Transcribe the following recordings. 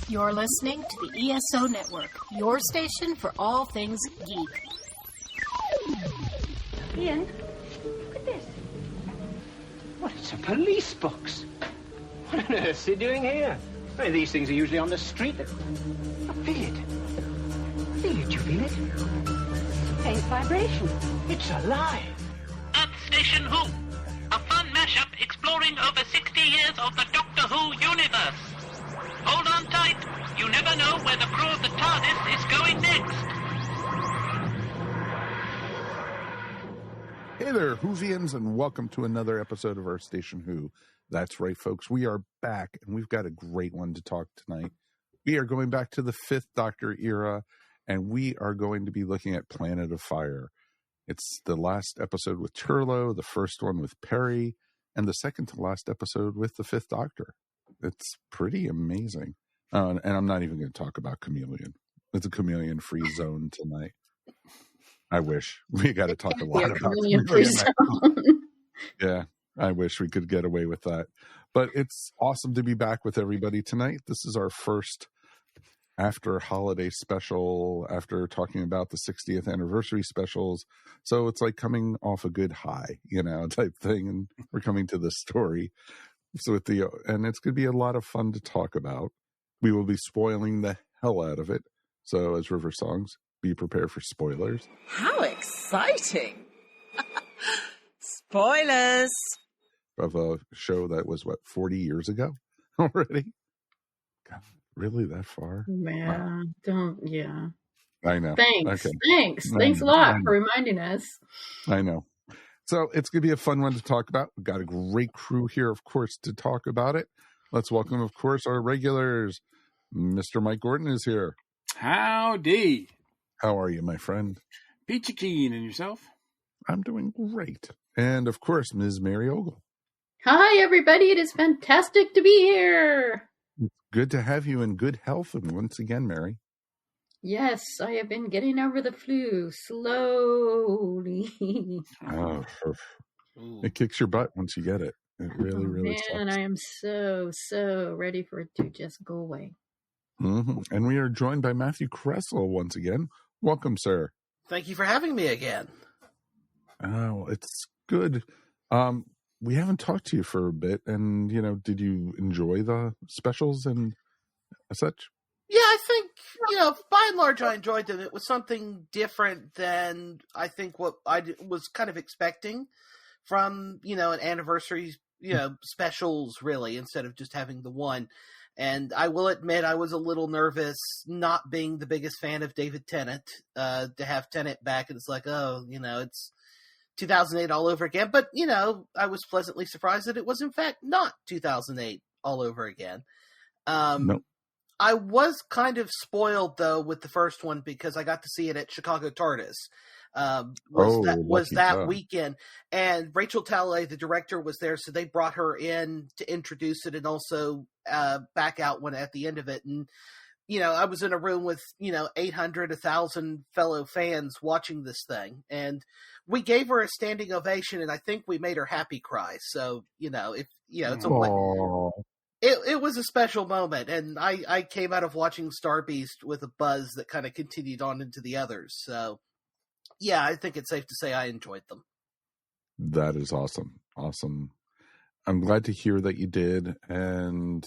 You're listening to the ESO Network, your station for all things geek. Ian, look at this. What, it's a police box. What on earth are you doing here? I mean, these things are usually on the street. I feel it. Feel it, you feel it? Faint vibration. It's alive. Earth Station Who, a fun mashup exploring over 60 years of the Doctor Who universe. Hold on tight. You never know where the crew of the TARDIS is going next. Hey there, Whovians, and welcome to another episode of Earth Station Who. That's right, folks. We are back, and we've got a great one to talk tonight. We are going back to the 5th Doctor era, and we are going to be looking at Planet of Fire. It's the last episode with Turlough, the first one with Perry, and the second to last episode with the 5th Doctor. It's pretty amazing. And I'm not even going to talk about Chameleon. It's a chameleon-free zone tonight. I wish. We got to talk a lot about chameleon-free zone. Yeah, I wish we could get away with that. But it's awesome to be back with everybody tonight. This is our first after holiday special, after talking about the 60th anniversary specials. So it's like coming off a good high, type thing. And we're coming to the story. So and it's going to be a lot of fun to talk about. We will be spoiling the hell out of it. So as River Songs, be prepared for spoilers. How exciting! Spoilers! Of a show that was, 40 years ago already? God, really that far? Yeah, wow. I know. Thanks. Okay. Thanks a lot for reminding us. I know. So it's going to be a fun one to talk about. We've got a great crew here, of course, to talk about it. Let's welcome, of course, our regulars. Mr. Mike Gordon is here. Howdy. How are you, my friend? Peachy keen, and yourself? I'm doing great. And, of course, Ms. Mary Ogle. Hi, everybody. It is fantastic to be here. It's good to have you in good health. And once again, Mary. Yes, I have been getting over the flu slowly. Oh, it kicks your butt once you get it. It really, really sucks. Man, I am so ready for it to just go away. Mm-hmm. And we are joined by Matthew Kresal once again. Welcome, sir. Thank you for having me again. Oh, it's good. We haven't talked to you for a bit, and, did you enjoy the specials and such? Yeah, I think, by and large, I enjoyed them. It was something different than I think what I was kind of expecting from, an anniversary, specials, really, instead of just having the one. And I will admit I was a little nervous, not being the biggest fan of David Tennant, to have Tennant back. And it's like, it's 2008 all over again. But, I was pleasantly surprised that it was, in fact, not 2008 all over again. Nope. I was kind of spoiled, though, with the first one because I got to see it at Chicago TARDIS. Was that weekend. And Rachel Talalay, the director, was there, so they brought her in to introduce it and also back out when at the end of it. And, I was in a room with, 800, 1,000 fellow fans watching this thing. And we gave her a standing ovation, and I think we made her happy cry. So, it's It was a special moment, and I came out of watching Star Beast with a buzz that kind of continued on into the others. So, yeah, I think it's safe to say I enjoyed them. That is awesome. Awesome. I'm glad to hear that you did, and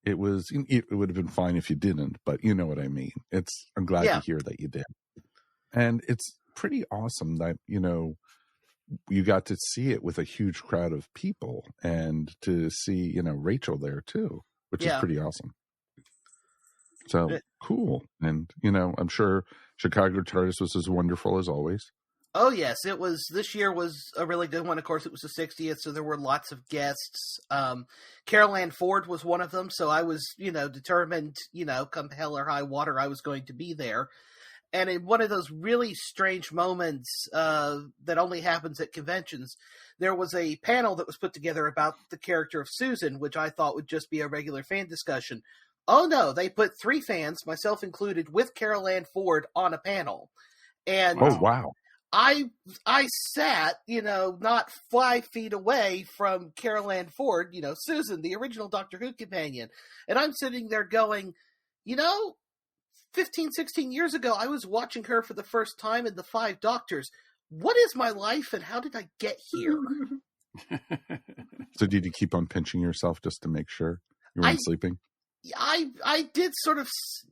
it would have been fine if you didn't, but you know what I mean. I'm glad to hear that you did. And it's pretty awesome that, you got to see it with a huge crowd of people and to see, Rachel there too, which is pretty awesome. So cool. And, I'm sure Chicago TARDIS was as wonderful as always. Oh, yes. This year was a really good one. Of course, it was the 60th, so there were lots of guests. Carol Ann Ford was one of them. So I was, determined, come hell or high water, I was going to be there. And in one of those really strange moments that only happens at conventions, there was a panel that was put together about the character of Susan, which I thought would just be a regular fan discussion. Oh, no, they put 3 fans, myself included, with Carol Ann Ford on a panel. And oh, wow. I sat, not 5 feet away from Carol Ann Ford, Susan, the original Doctor Who companion. And I'm sitting there going, 15, 16 years ago, I was watching her for the first time in The Five Doctors. What is my life and how did I get here? So did you keep on pinching yourself just to make sure you weren't sleeping? I did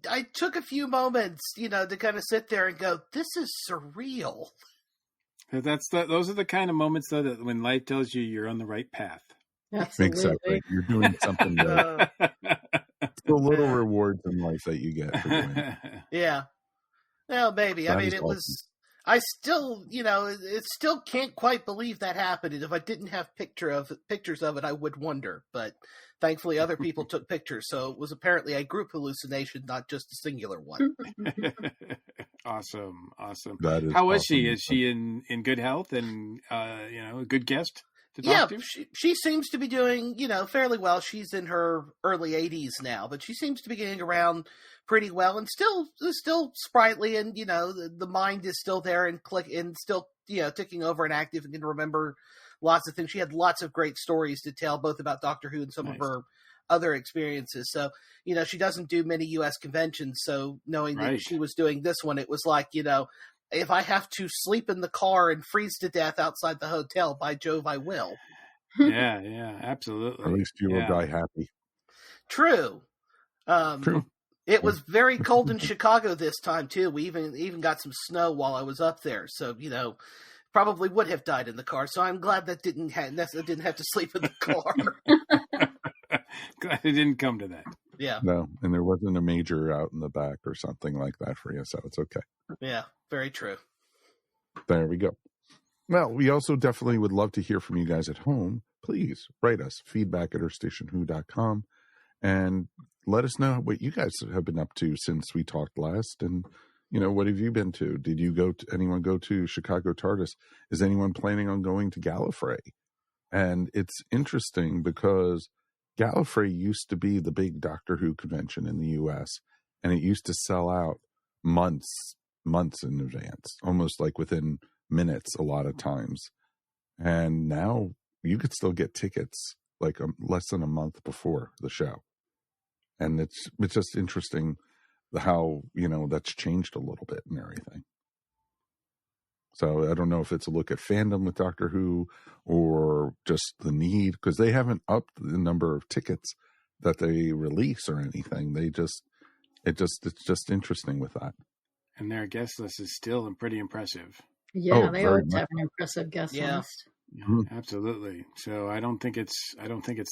I took a few moments, to kind of sit there and go, this is surreal. Those are the kind of moments, though, that when life tells you you're on the right path. Absolutely. Exactly. You're doing something right. It's the little rewards in life that you get for doing it. Yeah. Well, maybe. That I mean, is it awesome. was... I still, it still can't quite believe that happened. And if I didn't have pictures of it, I would wonder. But thankfully, other people took pictures, so it was apparently a group hallucination, not just a singular one. Awesome. That is How was awesome. she? Is she in good health and a good guest to talk to? She seems to be doing fairly well. She's in her early 80s now, but she seems to be getting around pretty well and still sprightly, and the mind is still there and still ticking over and active and can remember lots of things. She had lots of great stories to tell, both about Doctor Who and some of her other experiences. So she doesn't do many U.S. conventions, so knowing that she was doing this one, it was like, if I have to sleep in the car and freeze to death outside the hotel, by Jove, I will. Yeah, absolutely. At least you will die happy. True. True. It was very cold in Chicago this time too. We even got some snow while I was up there, so probably would have died in the car. So I'm glad that didn't have to sleep in the car. Glad it didn't come to that. Yeah. No, and there wasn't a major out in the back or something like that for you, so it's okay. Yeah, very true. There we go. Well, we also definitely would love to hear from you guys at home. Please write us, feedback@earthstationwho.com, and let us know what you guys have been up to since we talked last. And, what have you been to? Did anyone go to Chicago TARDIS? Is anyone planning on going to Gallifrey? And it's interesting because Gallifrey used to be the big Doctor Who convention in the U.S., and it used to sell out months in advance, almost like within minutes a lot of times. And now you could still get tickets like less than a month before the show. And it's just interesting how, that's changed a little bit and everything. So I don't know if it's a look at fandom with Doctor Who or just the need, because they haven't upped the number of tickets that they release or anything. It's just interesting with that. And their guest list is still pretty impressive. Yeah, they always have an impressive guest list. Yeah, absolutely. So I don't think it's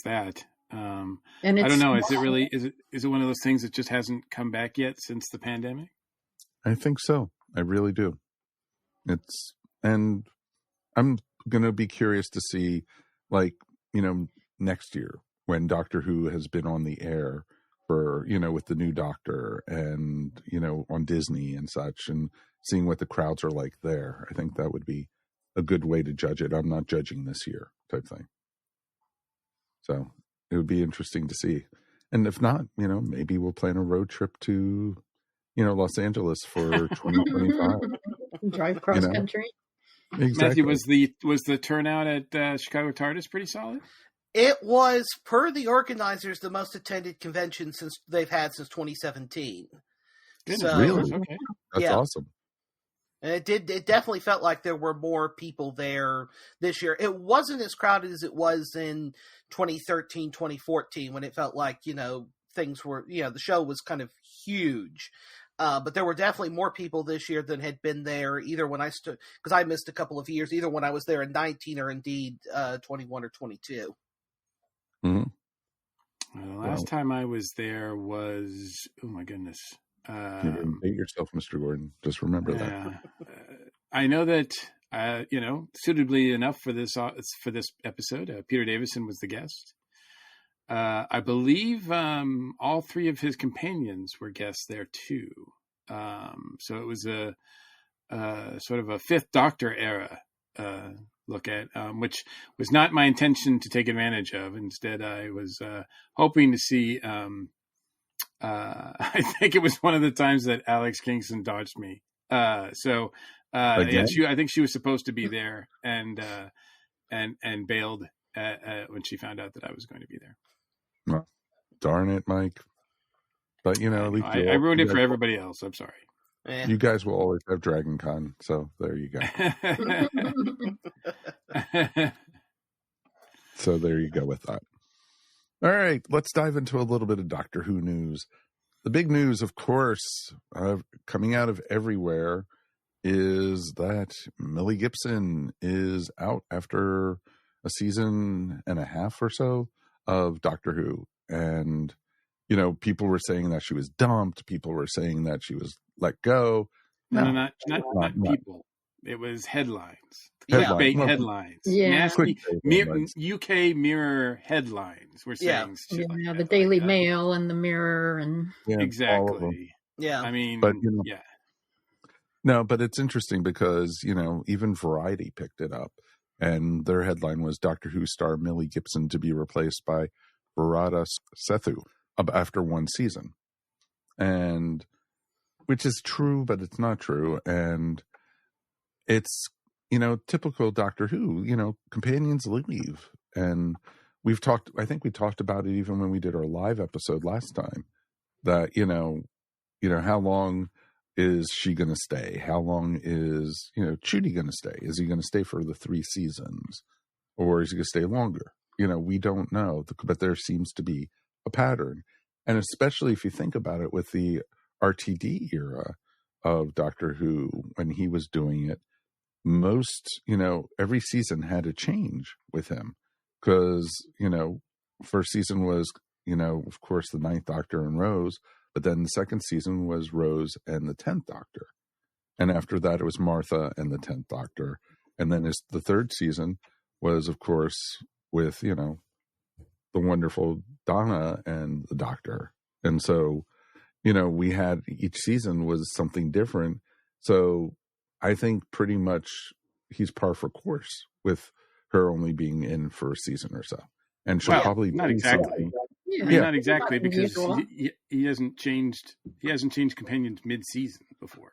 that. And I don't know. Is it one of those things that just hasn't come back yet since the pandemic? I think so. I really do. And I'm going to be curious to see, next year when Doctor Who has been on the air for, with the new Doctor and, on Disney and such, and seeing what the crowds are like there. I think that would be a good way to judge it. I'm not judging this year type thing. So it would be interesting to see. And if not, maybe we'll plan a road trip to, Los Angeles for 2025. Drive cross country. Exactly. Matthew, was the turnout at Chicago TARDIS pretty solid? It was, per the organizers, the most attended convention they've had since 2017. Goodness, so, really? Okay. That's awesome. And it definitely felt like there were more people there this year. It wasn't as crowded as it was in 2013, 2014, when it felt like, things were, the show was kind of huge. But there were definitely more people this year than had been there either when because I missed a couple of years, either when I was there in 19 or indeed 21 or 22. Mm-hmm. The last time I was there was, oh my goodness. You didn't date yourself, Mr. Gordon. Just remember that. I know that, suitably enough for this episode, Peter Davison was the guest. I believe all three of his companions were guests there too. So it was a sort of a Fifth Doctor era look at, which was not my intention to take advantage of. Instead, I was hoping to see. I think it was one of the times that Alex Kingston dodged me. I think she was supposed to be there and bailed when she found out that I was going to be there. Well, darn it, Mike. But at least I ruined it for everybody else. I'm sorry. You guys will always have Dragon Con, so there you go. So there you go with that. All right, let's dive into a little bit of Doctor Who news. The big news, of course, coming out of everywhere is that Millie Gibson is out after a season and a half or so of Doctor Who. And, people were saying that she was dumped. People were saying that she was let go. No, not people. It was headlines. Clickbait headlines. Yeah. Nasty UK Mirror headlines were saying shit like that. The Daily Mail and the Mirror and exactly. Yeah. I mean, but, No, but it's interesting because, even Variety picked it up, and their headline was Doctor Who star Millie Gibson to be replaced by Varada Sethu after one season. And which is true, but it's not true. And it's, typical Doctor Who, companions leave. And I think we talked about it even when we did our live episode last time, that, how long is she going to stay? How long is, Chudy going to stay? Is he going to stay for the 3 seasons, or is he going to stay longer? We don't know, but there seems to be a pattern. And especially if you think about it with the RTD era of Doctor Who, when he was doing it, most, every season had a change with him because, first season was, of course, the 9th Doctor and Rose, but then the second season was Rose and the 10th Doctor. And after that, it was Martha and the 10th Doctor. And then the third season was, of course, with, the wonderful Donna and the Doctor. And so, we had each season was something different. So I think pretty much he's par for course with her only being in for a season or so. And she'll probably not exactly. Not exactly, because he hasn't changed. He hasn't changed companions mid-season before.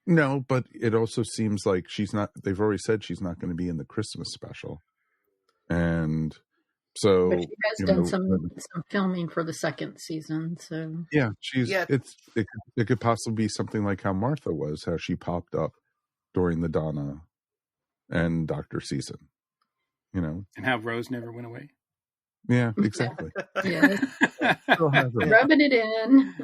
No, but it also seems like she's not. They've already said she's not going to be in the Christmas special, and so but she has done some filming for the second season. So it could possibly be something like how Martha was, how she popped up during the Donna and Doctor season, and how Rose never went away. Yeah, exactly. Rubbing it in.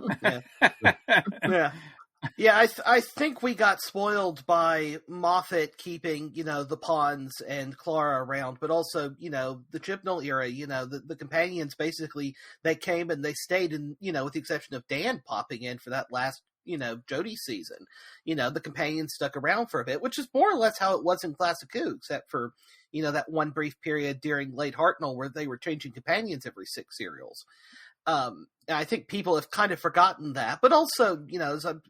Yeah, I think we got spoiled by Moffat keeping, the Pawns and Clara around, but also, the Chibnall era, the companions basically, they came and they stayed, and, with the exception of Dan popping in for that last, Jodie season. The companions stuck around for a bit, which is more or less how it was in Classic Who, except for, that one brief period during late Hartnell where they were changing companions every 6 serials. I think people have kind of forgotten that, but also,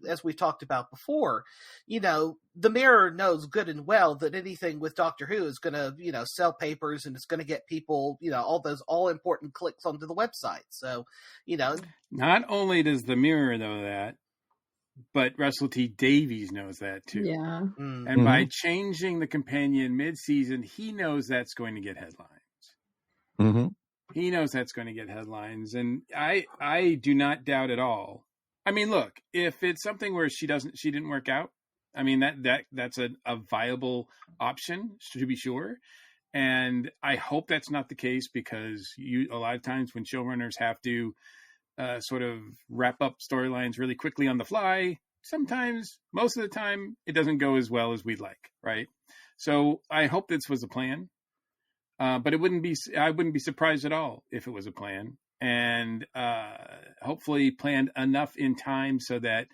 as we've talked about before, the Mirror knows good and well that anything with Doctor Who is going to, sell papers, and it's going to get people, all those all important clicks onto the website. So, not only does the Mirror know that, but Russell T Davies knows that too. Yeah. And by changing the companion mid-season, he knows that's going to get headlines. Mm-hmm. He knows that's going to get headlines, and I do not doubt at all. I mean, look, if it's something where she didn't work out, I mean that's a viable option to be sure, and I hope that's not the case, because a lot of times when showrunners have to sort of wrap up storylines really quickly on the fly, sometimes, most of the time, it doesn't go as well as we'd like, right? So I hope this was a plan. But I wouldn't be surprised at all if it was a plan, and hopefully planned enough in time so that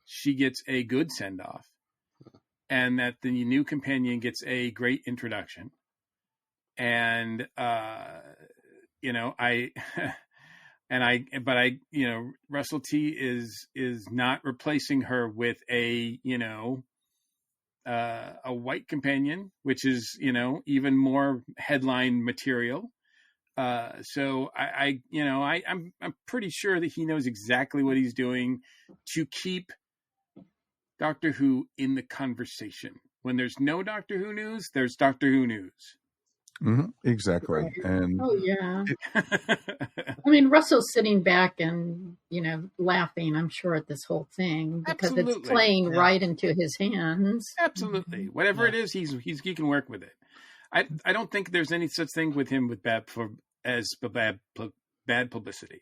she gets a good send off, and that the new companion gets a great introduction. And Russell T is not replacing her with a white companion, which is, even more headline material. So I'm pretty sure that he knows exactly what he's doing to keep Doctor Who in the conversation. When there's no Doctor Who news, there's Doctor Who news. Mm-hmm. Exactly. Right. And yeah. I mean, Russell's sitting back and, laughing, I'm sure, at this whole thing because it's playing right into his hands. Absolutely. Whatever it is, he can work with it. I don't think there's any such thing with him with bad publicity.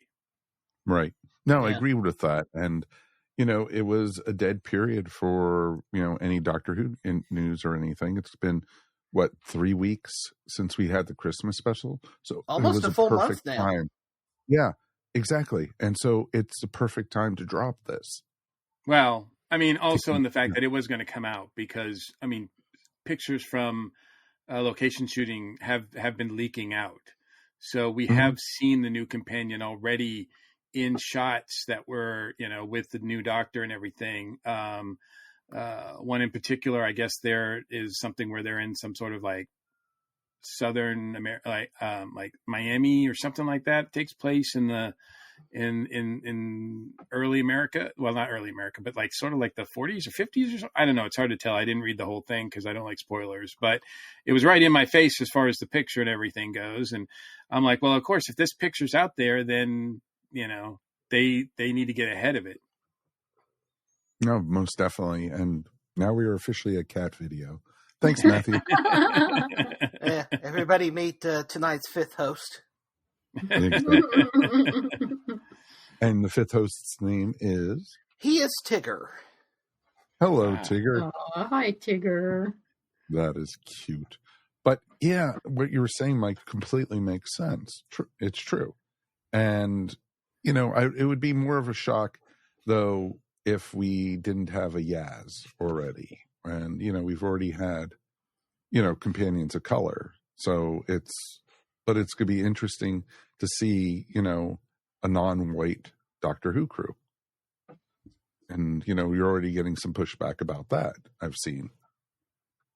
Right. No, I agree with that. And, it was a dead period for, any Doctor Who news or anything. It's been, 3 weeks since we had the Christmas special? So almost it was a full month now. Time. Yeah, exactly. And so it's the perfect time to drop this. Well, I mean, also in the fact that it was going to come out because, I mean, pictures from location shooting have been leaking out. So we have seen the new companion already in shots that were, with the new Doctor and everything. One in particular, I guess there is something where they're in some sort of like Southern America, like Miami or something like that. It takes place in the in early America. Well, not early America, but like sort of like the 40s or 50s or something. I don't know. It's hard to tell. I didn't read the whole thing because I don't like spoilers, but it was right in my face as far as the picture and everything goes. And I'm like, well, of course, if this picture's out there, then, they need to get ahead of it. No, most definitely. And now we are officially a cat video. Thanks, Matthew. Everybody meet tonight's fifth host. And the fifth host's name is? He is Tigger. Hello, Tigger. Oh, hi, Tigger. That is cute. But yeah, what you were saying, Mike, completely makes sense. It's true. And, it would be more of a shock, though, if we didn't have a Yaz already. And, we've already had, companions of color. So it's going to be interesting to see, a non-white Doctor Who crew. And, you're already getting some pushback about that. I've seen,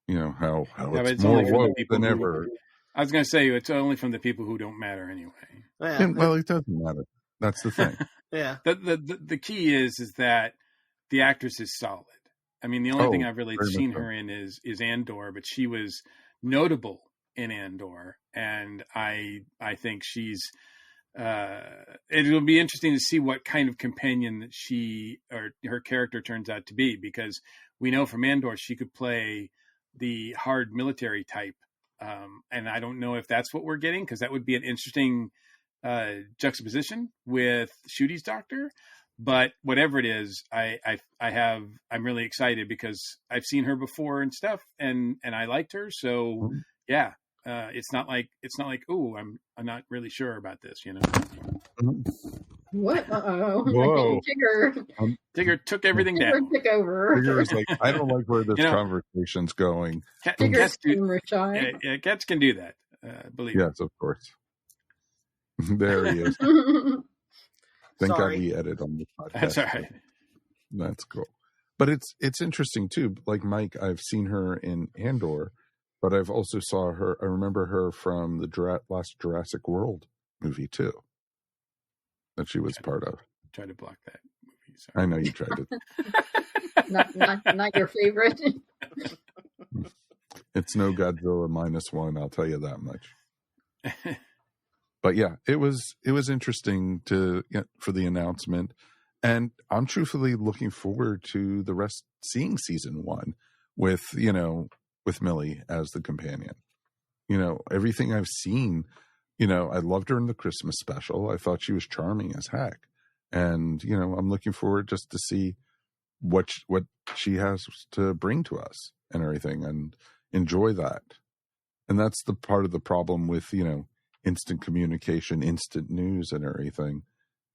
how it's more woke than ever. I was going to say, it's only from the people who don't matter anyway. Well, it doesn't matter. That's the thing. Yeah. The key is that the actress is solid. I mean, the only thing I've really seen her in is Andor, but she was notable in Andor, and I think she's. It will be interesting to see what kind of companion that she or her character turns out to be, because we know from Andor she could play the hard military type, and I don't know if that's what we're getting, because that would be an interesting juxtaposition with Ncuti's Doctor. But whatever it is, I'm really excited because I've seen her before and stuff, and I liked her. So yeah, it's not like oh, I'm not really sure about this, What? Whoa! Tigger took everything down. Took over. Tigger's like, I don't like where this conversation's going. Cats can do that. Believe me. Yes, of course. There he is. Thank God we edit on the podcast. That's all right. That's cool. But it's interesting too. Like Mike, I've seen her in Andor, but I've also saw her. I remember her from the last Jurassic World movie too, that she was part of. Try to block that movie. Sorry. I know you tried to. not your favorite. It's no Godzilla -1. I'll tell you that much. But yeah, it was interesting for the announcement, and I'm truthfully looking forward to the rest, seeing season 1 with Millie as the companion. Everything I've seen, I loved her in the Christmas special. I thought she was charming as heck, and I'm looking forward just to see what she has to bring to us and everything, and enjoy that. And that's the part of the problem with instant communication, instant news and everything.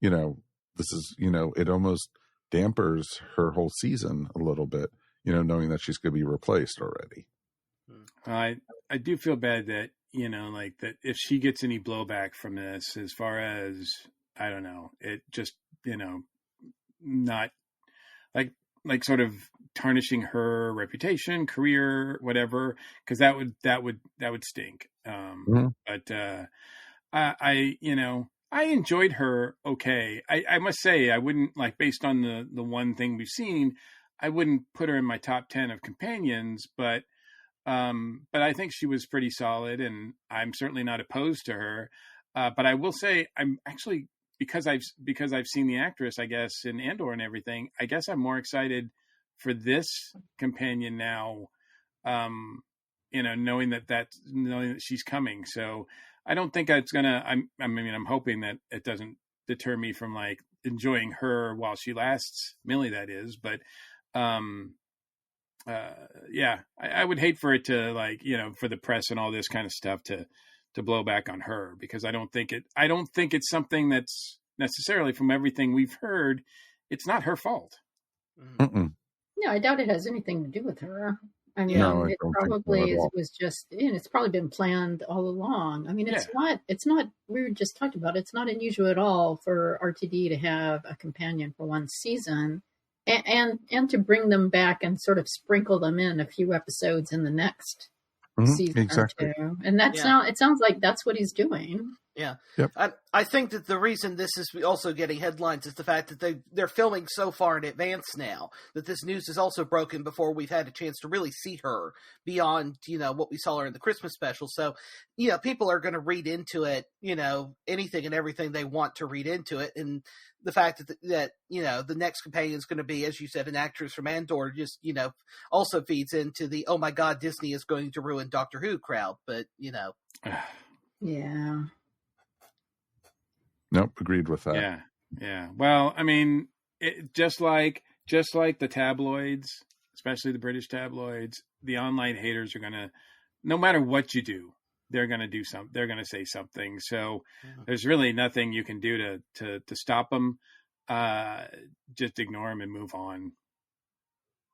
This is, it almost dampers her whole season a little bit, knowing that she's going to be replaced already. I do feel bad that, like that if she gets any blowback from this, as far as, I don't know, it just, not like sort of tarnishing her reputation, career, whatever, because that would stink. But I enjoyed her. Okay. I must say, I wouldn't, like, based on the one thing we've seen, I wouldn't put her in my top 10 of companions, but But I think she was pretty solid, and I'm certainly not opposed to her. But I will say, I'm actually, because I've seen the actress, I guess, in Andor and everything, I guess I'm more excited for this companion now, knowing that she's coming. So I don't think it's gonna. I'm hoping that it doesn't deter me from like enjoying her while she lasts, Millie, that is. But I would hate for it to, like, for the press and all this kind of stuff to blow back on her, because I don't think it's something that's necessarily, from everything we've heard, it's not her fault. No, I doubt it has anything to do with her. I mean, it probably was just, it's probably been planned all along. I mean, it's not, we just talked about, it's not unusual at all for RTD to have a companion for one season and to bring them back and sort of sprinkle them in a few episodes in the next season exactly. or two. And it sounds like that's what he's doing. Yeah. Yep. I think that the reason this is also getting headlines is the fact that they're filming so far in advance now that this news is also broken before we've had a chance to really see her beyond, what we saw her in the Christmas special. So, people are going to read into it, anything and everything they want to read into it. And the fact that the next companion is going to be, as you said, an actress from Andor just, also feeds into the, oh my God, Disney is going to ruin Doctor Who crowd. But, Yeah. Nope, agreed with that. Yeah. Well, I mean, just like the tabloids, especially the British tabloids, the online haters are gonna, no matter what you do, they're gonna do something. They're gonna say something. So there's really nothing you can do to stop them. Just ignore them and move on.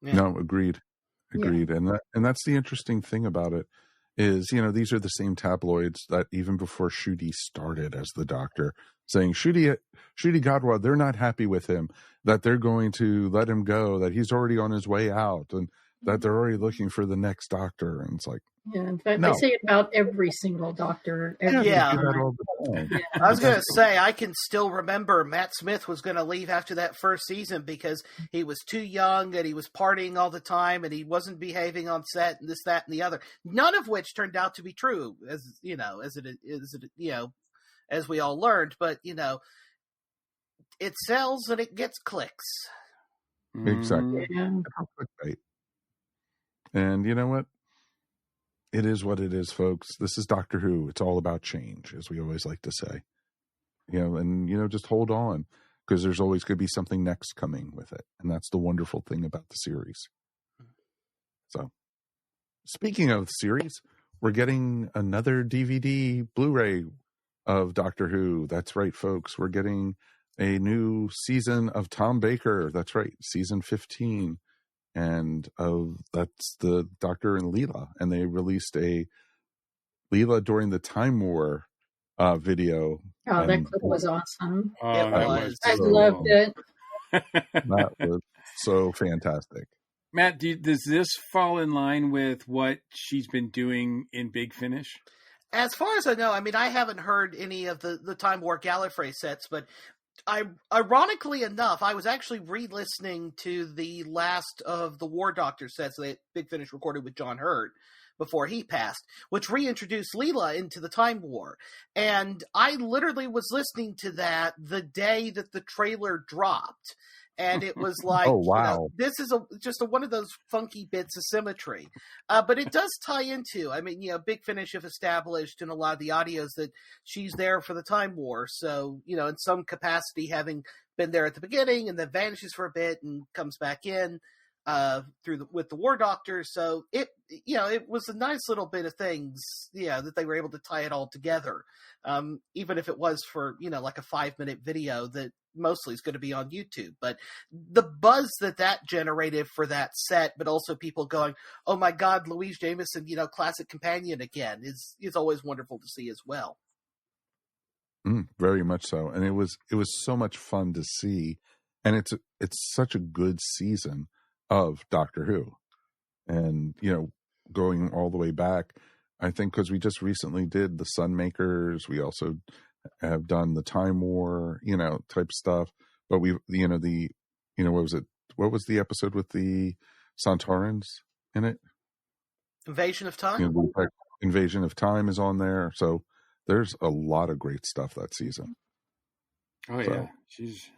Yeah. No, agreed. Yeah. And that's the interesting thing about it. Is, these are the same tabloids that even before Ncuti started as the Doctor, saying Ncuti Godwa, they're not happy with him, that they're going to let him go, that he's already on his way out, and that they're already looking for the next Doctor. And it's like, in fact, they say it about every single Doctor. I was going to say, I can still remember Matt Smith was going to leave after that first season because he was too young and he was partying all the time and he wasn't behaving on set and this, that, and the other. None of which turned out to be true, as we all learned. But it sells and it gets clicks. Exactly. Yeah. And you know what? It is what it is, folks. This is Doctor Who. It's all about change, as we always like to say. Just hold on, because there's always going to be something next coming with it. And that's the wonderful thing about the series. So, speaking of the series, we're getting another DVD Blu-ray of Doctor Who. That's right, folks. We're getting a new season of Tom Baker. That's right, season 15. And that's the Doctor and Leela, and they released a Leela during the Time War video. Oh, that clip was awesome! I loved it. That was so fantastic. Matt, does this fall in line with what she's been doing in Big Finish? As far as I know, I mean, I haven't heard any of the Time War Gallifrey sets, but ironically enough, I was actually re-listening to the last of the War Doctor sets that Big Finish recorded with John Hurt before he passed, which reintroduced Leela into the Time War. And I literally was listening to that the day that the trailer dropped. And it was like, oh, wow. This is just one of those funky bits of symmetry. But it does tie into, Big Finish have established in a lot of the audios that she's there for the Time War. So, in some capacity, having been there at the beginning and then vanishes for a bit and comes back in with the War Doctor. So it was a nice little bit of things, that they were able to tie it all together. Even if it was for, like a 5-minute video that mostly is going to be on YouTube. But the buzz that generated for that set, but also people going, oh my God, Louise Jameson, classic companion again, is always wonderful to see as well. Very much so. And it was so much fun to see. And it's such a good season of Doctor Who. And, going all the way back, I think because we just recently did the Sunmakers, we also have done the Time War, type stuff. But what was it? What was the episode with the Santarans in it? Invasion of Time? You know, Invasion of Time is on there. So there's a lot of great stuff that season. Oh so. Yeah,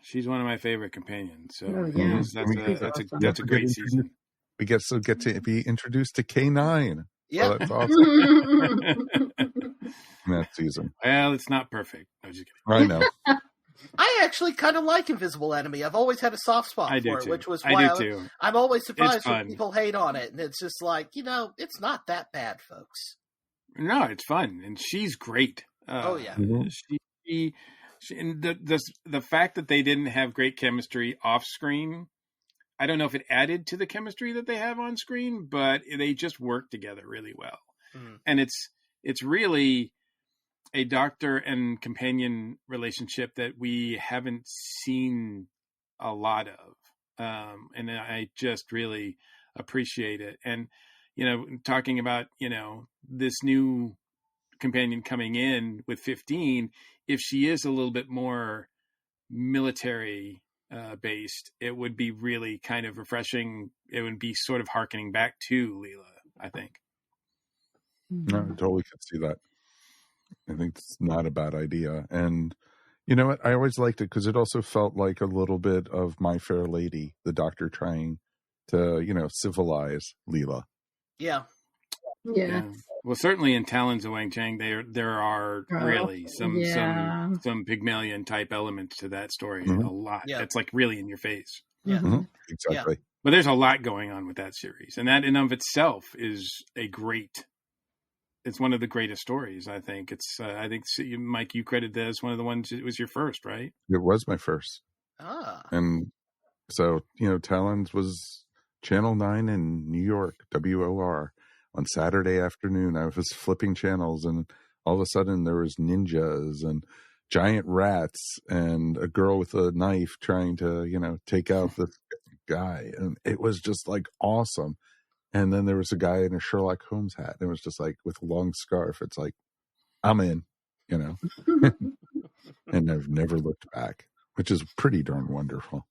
she's one of my favorite companions. So that's a great season. We get to be introduced to K9. Yeah, so that's awesome. In that season. Well, it's not perfect. I'm just kidding. I know. I actually kind of like Invisible Enemy. I've always had a soft spot for it, which was why I'm always surprised when people hate on it. And it's just like, it's not that bad, folks. No, it's fun, and she's great. Oh yeah, she and the fact that they didn't have great chemistry off screen, I don't know if it added to the chemistry that they have on screen, but they just work together really well. And it's really a doctor and companion relationship that we haven't seen a lot of, and I just really appreciate it. And talking about this new companion coming in with 15, if she is a little bit more military based, it would be really kind of refreshing. It would be sort of hearkening back to Leela, I think. No, I totally could see that. I think it's not a bad idea. And you know what? I always liked it because it also felt like a little bit of My Fair Lady, the doctor trying to, civilize Leela. Yeah. Well, certainly in Talons of Wang Chang, there are really some Pygmalion type elements to that story. A lot. Yeah. That's like really in your face. Yeah. Mm-hmm. Exactly. Yeah. But there's a lot going on with that series, and that in of itself is it's one of the greatest stories. I think I think Mike, you credited that as one of the ones. It was your first, right? It was my first. And so Talons was Channel 9 in New York, WOR. On Saturday afternoon, I was flipping channels, and all of a sudden there was ninjas and giant rats and a girl with a knife trying to, take out the guy. And it was just like awesome. And then there was a guy in a Sherlock Holmes hat. And it was just like with a long scarf. It's like, I'm in, and I've never looked back, which is pretty darn wonderful.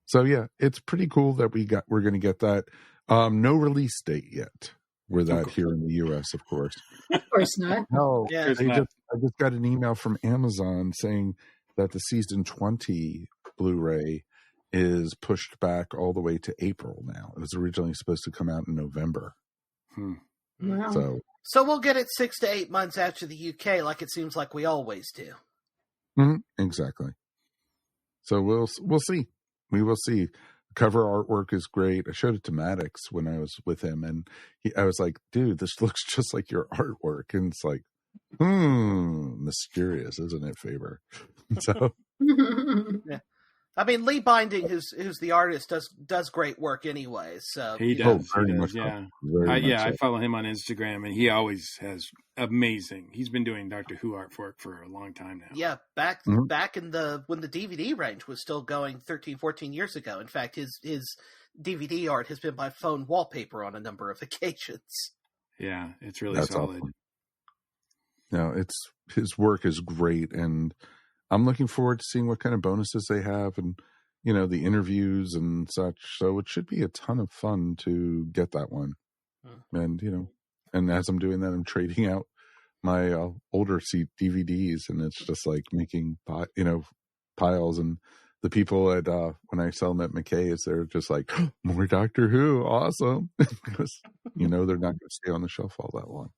So yeah, it's pretty cool that we're going to get that. No release date yet. We're that here in the U.S., of course. Of course not. No, I just got an email from Amazon saying that the season 20 Blu-ray is pushed back all the way to April now. It was originally supposed to come out in November. Wow. So we'll get it 6 to 8 months after the UK, like it seems like we always do. Exactly. So we'll see. We will see. Cover artwork is great. I showed it to Maddox when I was with him, and I was like, dude, this looks just like your artwork. And it's like, mysterious, isn't it, Faber? So yeah. I mean, Lee Binding, who's the artist, does great work anyway. So he does. I follow him on Instagram, and he always has amazing. He's been doing Doctor Who artwork for a long time now. Yeah, back in when the DVD range was still going 13, 14 years ago. In fact, his DVD art has been my phone wallpaper on a number of occasions. Yeah, it's really solid. Awesome. No, his work is great, and I'm looking forward to seeing what kind of bonuses they have and, the interviews and such. So it should be a ton of fun to get that one. And, and as I'm doing that, I'm trading out my older seat DVDs, and it's just like making, piles. And the people at, when I sell them at McKay's, they're just like, more Doctor Who. Awesome. Because, they're not going to stay on the shelf all that long,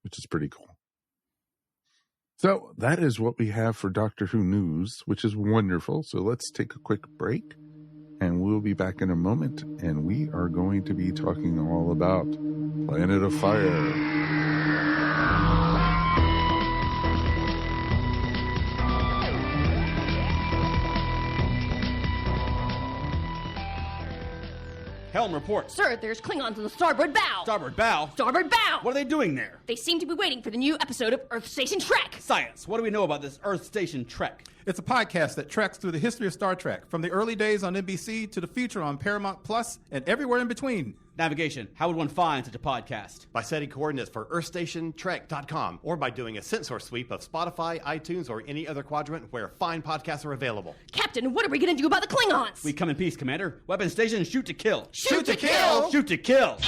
which is pretty cool. So that is what we have for Doctor Who news, which is wonderful. So let's take a quick break, and we'll be back in a moment, and we are going to be talking all about Planet of Fire. Helm reports. Sir, there's Klingons on the starboard bow. Starboard bow? Starboard bow! What are they doing there? They seem to be waiting for the new episode of Earth Station Trek. Science. What do we know about this Earth Station Trek? It's a podcast that treks through the history of Star Trek, from the early days on NBC to the future on Paramount Plus and everywhere in between. Navigation. How would one find such a podcast? By setting coordinates for EarthStationTrek.com, or by doing a sensor sweep of Spotify, iTunes, or any other quadrant where fine podcasts are available. Captain, what are we going to do about the Klingons? We come in peace, Commander. Weapon station, shoot to kill. Shoot to kill? Shoot to kill!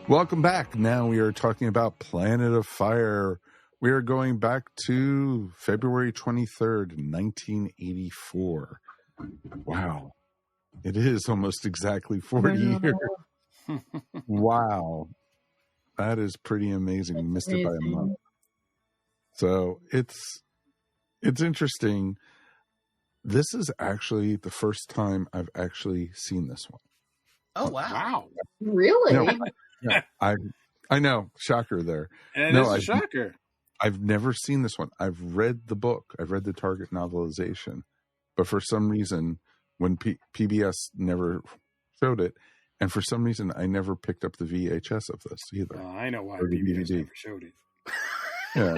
Welcome back. Now we are talking about Planet of Fire. We are going back to February 23rd, 1984. Wow. It is almost exactly 40 years. Wow. That is pretty amazing. We missed it by a month. So it's interesting. This is actually the first time I've actually seen this one. Oh, wow. Really? No, I know. Shocker there. And it's a shocker. I've never seen this one. I've read the book. I've read the Target novelization. But for some reason, when PBS never showed it, and for some reason, I never picked up the VHS of this either. I know why PBS never showed it. Yeah.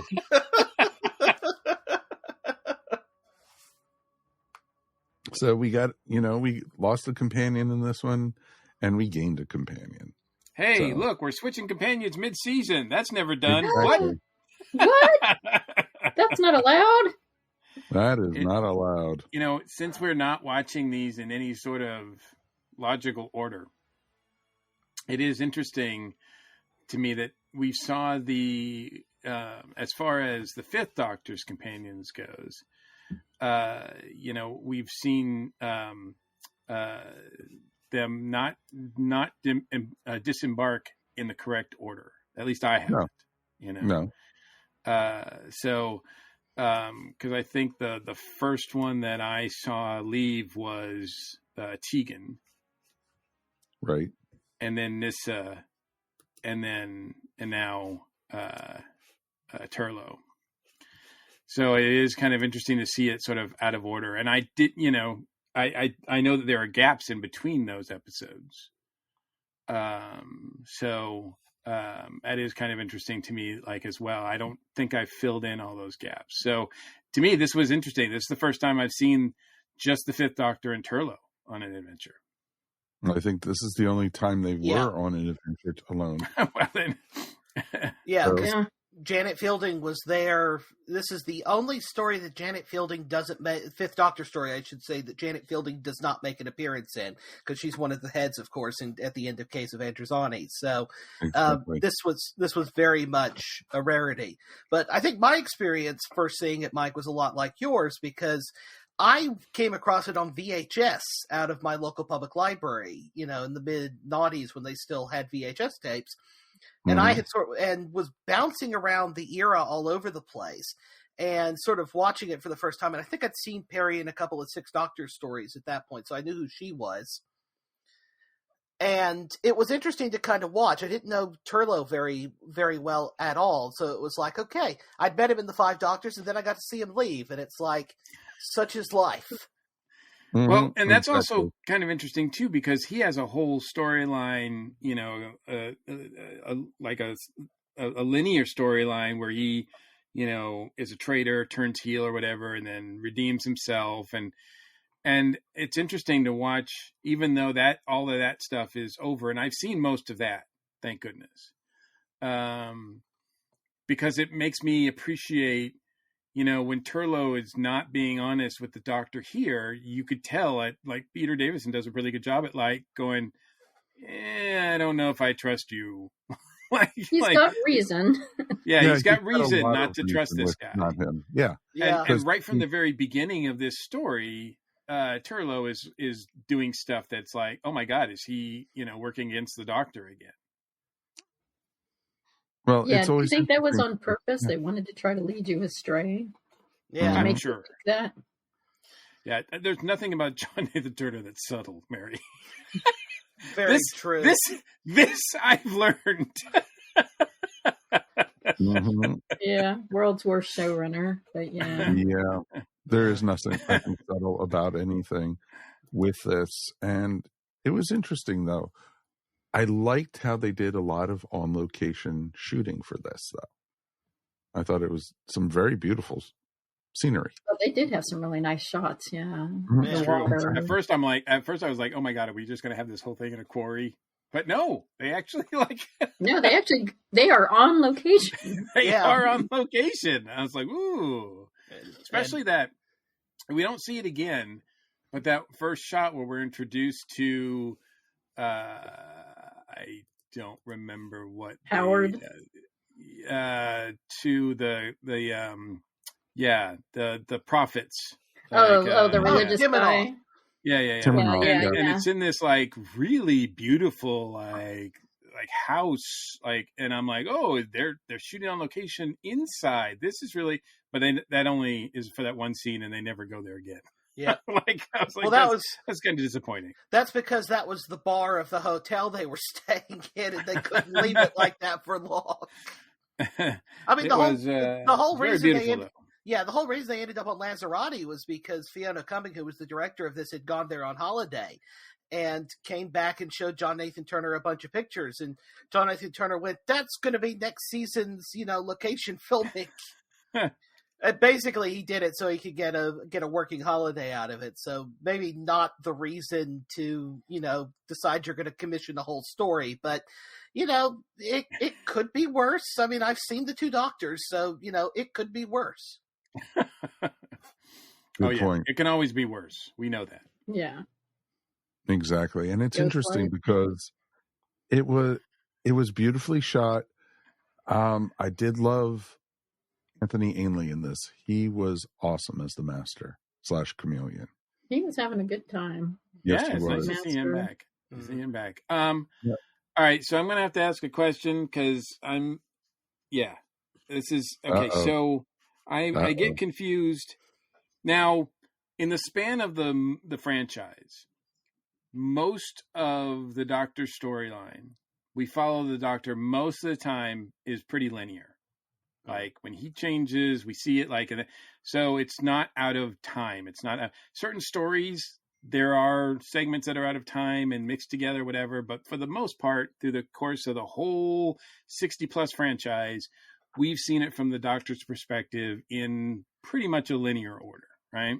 So we got, we lost a companion in this one, and we gained a companion. Hey, look, we're switching companions mid-season. That's never done. Exactly. What? That's not allowed? That is not allowed. Since we're not watching these in any sort of logical order, it is interesting to me that we saw as far as the Fifth Doctor's companions goes, we've seen them not disembark in the correct order. At least I haven't. No. So, because I think the first one that I saw leave was Tegan, right, and then Nyssa, and now Turlough. So it is kind of interesting to see it sort of out of order. And I did, I know that there are gaps in between those episodes. So that is kind of interesting to me, as well. I don't think I filled in all those gaps. So to me, this was interesting. This is the first time I've seen just the Fifth Doctor and Turlough on an adventure. I think this is the only time they were on an adventure alone. Well, then. Janet Fielding was there. This is the only story that Janet Fielding doesn't make, Fifth Doctor story, I should say, that Janet Fielding does not make an appearance in, because she's one of the heads, of course, at the end of Case of Androzani. So exactly. this was very much a rarity. But I think my experience first seeing it, Mike, was a lot like yours, because I came across it on VHS out of my local public library, in the mid-noughties when they still had VHS tapes. And I had was bouncing around the era all over the place and sort of watching it for the first time. And I think I'd seen Perry in a couple of Six Doctors stories at that point, so I knew who she was. And it was interesting to kind of watch. I didn't know Turlough very, very well at all. So it was like, okay, I'd met him in the Five Doctors, and then I got to see him leave. And it's like, such is life. Well, and that's also kind of interesting too, because he has a whole storyline, like a linear storyline where he, is a traitor, turns heel or whatever, and then redeems himself. And it's interesting to watch, even though that all of that stuff is over. And I've seen most of that, thank goodness. Because it makes me appreciate, when Turlough is not being honest with the Doctor here, you could tell like Peter Davison does a really good job at going, I don't know if I trust you. He's got reason. Yeah, he's got reason not to trust this guy. Not him. Yeah. And right from the very beginning of this story, Turlough is doing stuff that's like, oh my God, is he, working against the Doctor again? Well, it's always. Do you think that was on purpose? They wanted to try to lead you astray. Yeah, I'm sure that. Yeah, there's nothing about John Nathan Turner that's subtle, Mary. Very true. This I've learned. Yeah, world's worst showrunner, but yeah. Yeah, there is nothing subtle about anything with this, and it was interesting though. I liked how they did a lot of on-location shooting for this, though. I thought it was some very beautiful scenery. Well, they did have some really nice shots, yeah. It's true. At first I was like, oh my God, are we just going to have this whole thing in a quarry? But no, they actually No, they are on location. They are on location. I was like, ooh. Especially that, we don't see it again, but that first shot where we're introduced to, I don't remember what Howard to the prophets. The religious guy. Yeah. And it's in this like really beautiful like house, like, and I'm like, oh, they're shooting on location inside. This is really, but then that only is for that one scene, and they never go there again. Yeah, like I was like, well, that's kind of disappointing. That's because that was the bar of the hotel they were staying in, and they couldn't leave it like that for long. I mean, the whole reason the whole reason they ended up on Lanzarote was because Fiona Cumming, who was the director of this, had gone there on holiday and came back and showed John Nathan Turner a bunch of pictures, and John Nathan Turner went, "That's going to be next season's, location filming." And basically, he did it so he could get a working holiday out of it. So maybe not the reason to decide you're going to commission the whole story, but it could be worse. I mean, I've seen The Two Doctors, so it could be worse. Good point. It can always be worse. We know that. Yeah. Exactly. And it's interesting because it was beautifully shot. I did love Anthony Ainley in this. He was awesome as the Master / Chameleon. He was having a good time. Yes, he it's was. nice to see him back. All right, so I'm going to have to ask a question because this is okay. Uh-oh. So I get confused now. In the span of the franchise, most of the Doctor storyline, we follow the Doctor most of the time is pretty linear. Like when he changes, we see it so it's not out of time. It's not certain stories. There are segments that are out of time and mixed together, whatever. But for the most part, through the course of the whole 60+ franchise, we've seen it from the Doctor's perspective in pretty much a linear order, right?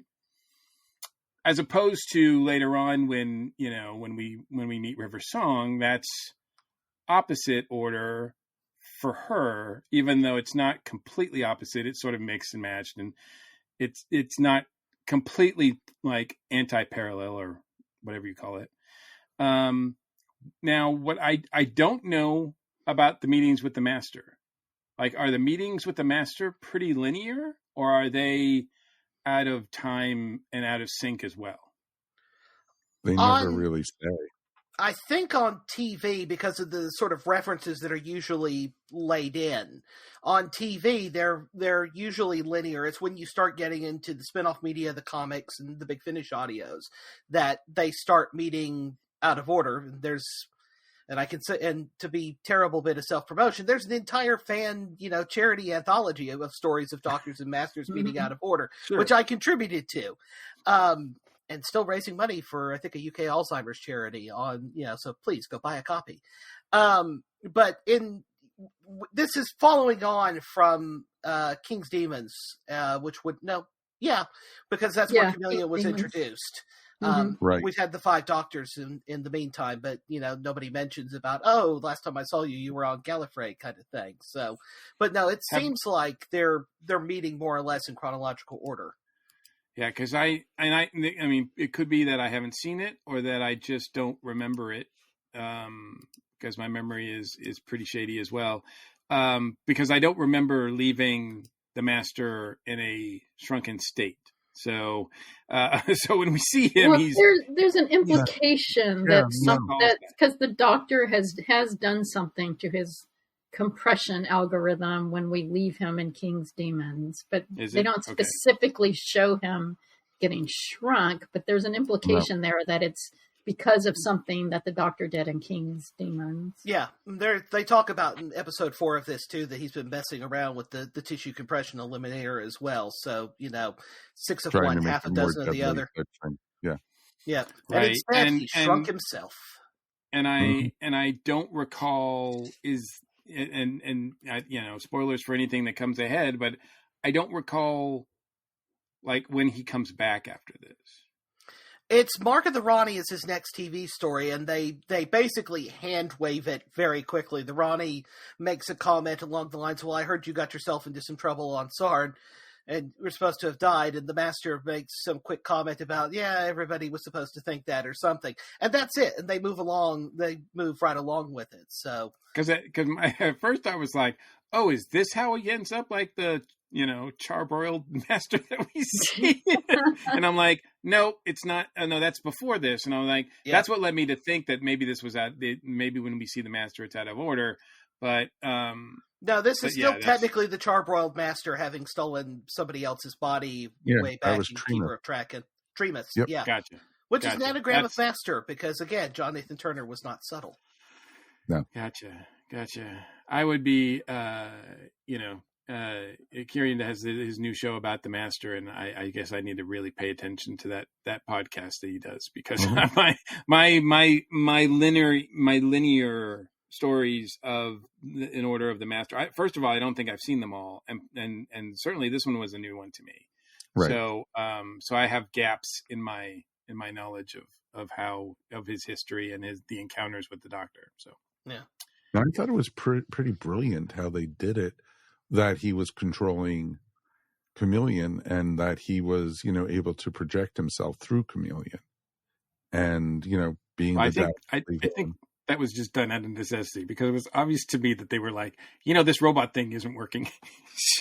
As opposed to later on when we meet River Song, that's opposite order for her, even though it's not completely opposite. It's sort of mixed and matched, and it's not completely like anti-parallel or whatever you call it. Now, what I don't know about the meetings with the Master, like, are the meetings with the Master pretty linear, or are they out of time and out of sync as well? They never really say. I think on TV, because of the sort of references that are usually laid in on TV, they're usually linear. It's when you start getting into the spinoff media, the comics, and the Big Finish audios that they start meeting out of order. And I can say, and to be terrible bit of self-promotion, there's an entire fan, charity anthology of stories of Doctors and Masters meeting out of order, which I contributed to. And still raising money for, I think, a UK Alzheimer's charity so please go buy a copy. But this is following on from King's Demons, because that's where Chameleon was introduced. Right. We've had the 5 Doctors in the meantime, but nobody mentions about, last time I saw you were on Gallifrey kind of thing. So, but no, it seems like they're meeting more or less in chronological order. Yeah, because I mean, it could be that I haven't seen it or that I just don't remember it, because my memory is pretty shady as well. Because I don't remember leaving the Master in a shrunken state. So, so when we see him, there's an implication that because the Doctor has done something to his compression algorithm when we leave him in King's Demons, but they don't specifically show him getting shrunk, but there's an implication there that it's because of something that the Doctor did in King's Demons. Yeah, they talk about in episode 4 of this too, that he's been messing around with the tissue compression eliminator as well. So, 6 of one, half a dozen of the other. Yeah. Yeah. Right. And he shrunk himself. And I don't recall spoilers for anything that comes ahead, but I don't recall like when he comes back after this. It's Mark of the Ronnie is his next TV story, and they basically hand wave it very quickly. The Ronnie makes a comment along the lines, "Well, I heard you got yourself into some trouble on Sarn," and we're supposed to have died, and the Master makes some quick comment about, yeah, everybody was supposed to think that or something, and that's it. And they move right along with it. So because at first I was like, oh, is this how he ends up like the charbroiled master that we see? And I'm like, no, it's not. No, that's before this. And I'm like, that's what led me to think that maybe this was maybe when we see the master, it's out of order. But no, this is still technically the charbroiled master having stolen somebody else's body way back in Keeper of Track and Tremus. Yep. Yeah, gotcha. Which is an anagram of master because again, John Nathan Turner was not subtle. No, gotcha. I would be, Kieran has his new show about the master, and I guess I need to really pay attention to that podcast that he does because my linear stories of in order of the master. First of all, I don't think I've seen them all, and certainly this one was a new one to me. Right. So I have gaps in my knowledge of his history and the encounters with the Doctor. So yeah, I thought it was pretty brilliant how they did it. That he was controlling Chameleon and that he was, able to project himself through Chameleon, and being. I think that was just done out of necessity because it was obvious to me that they were like, this robot thing isn't working.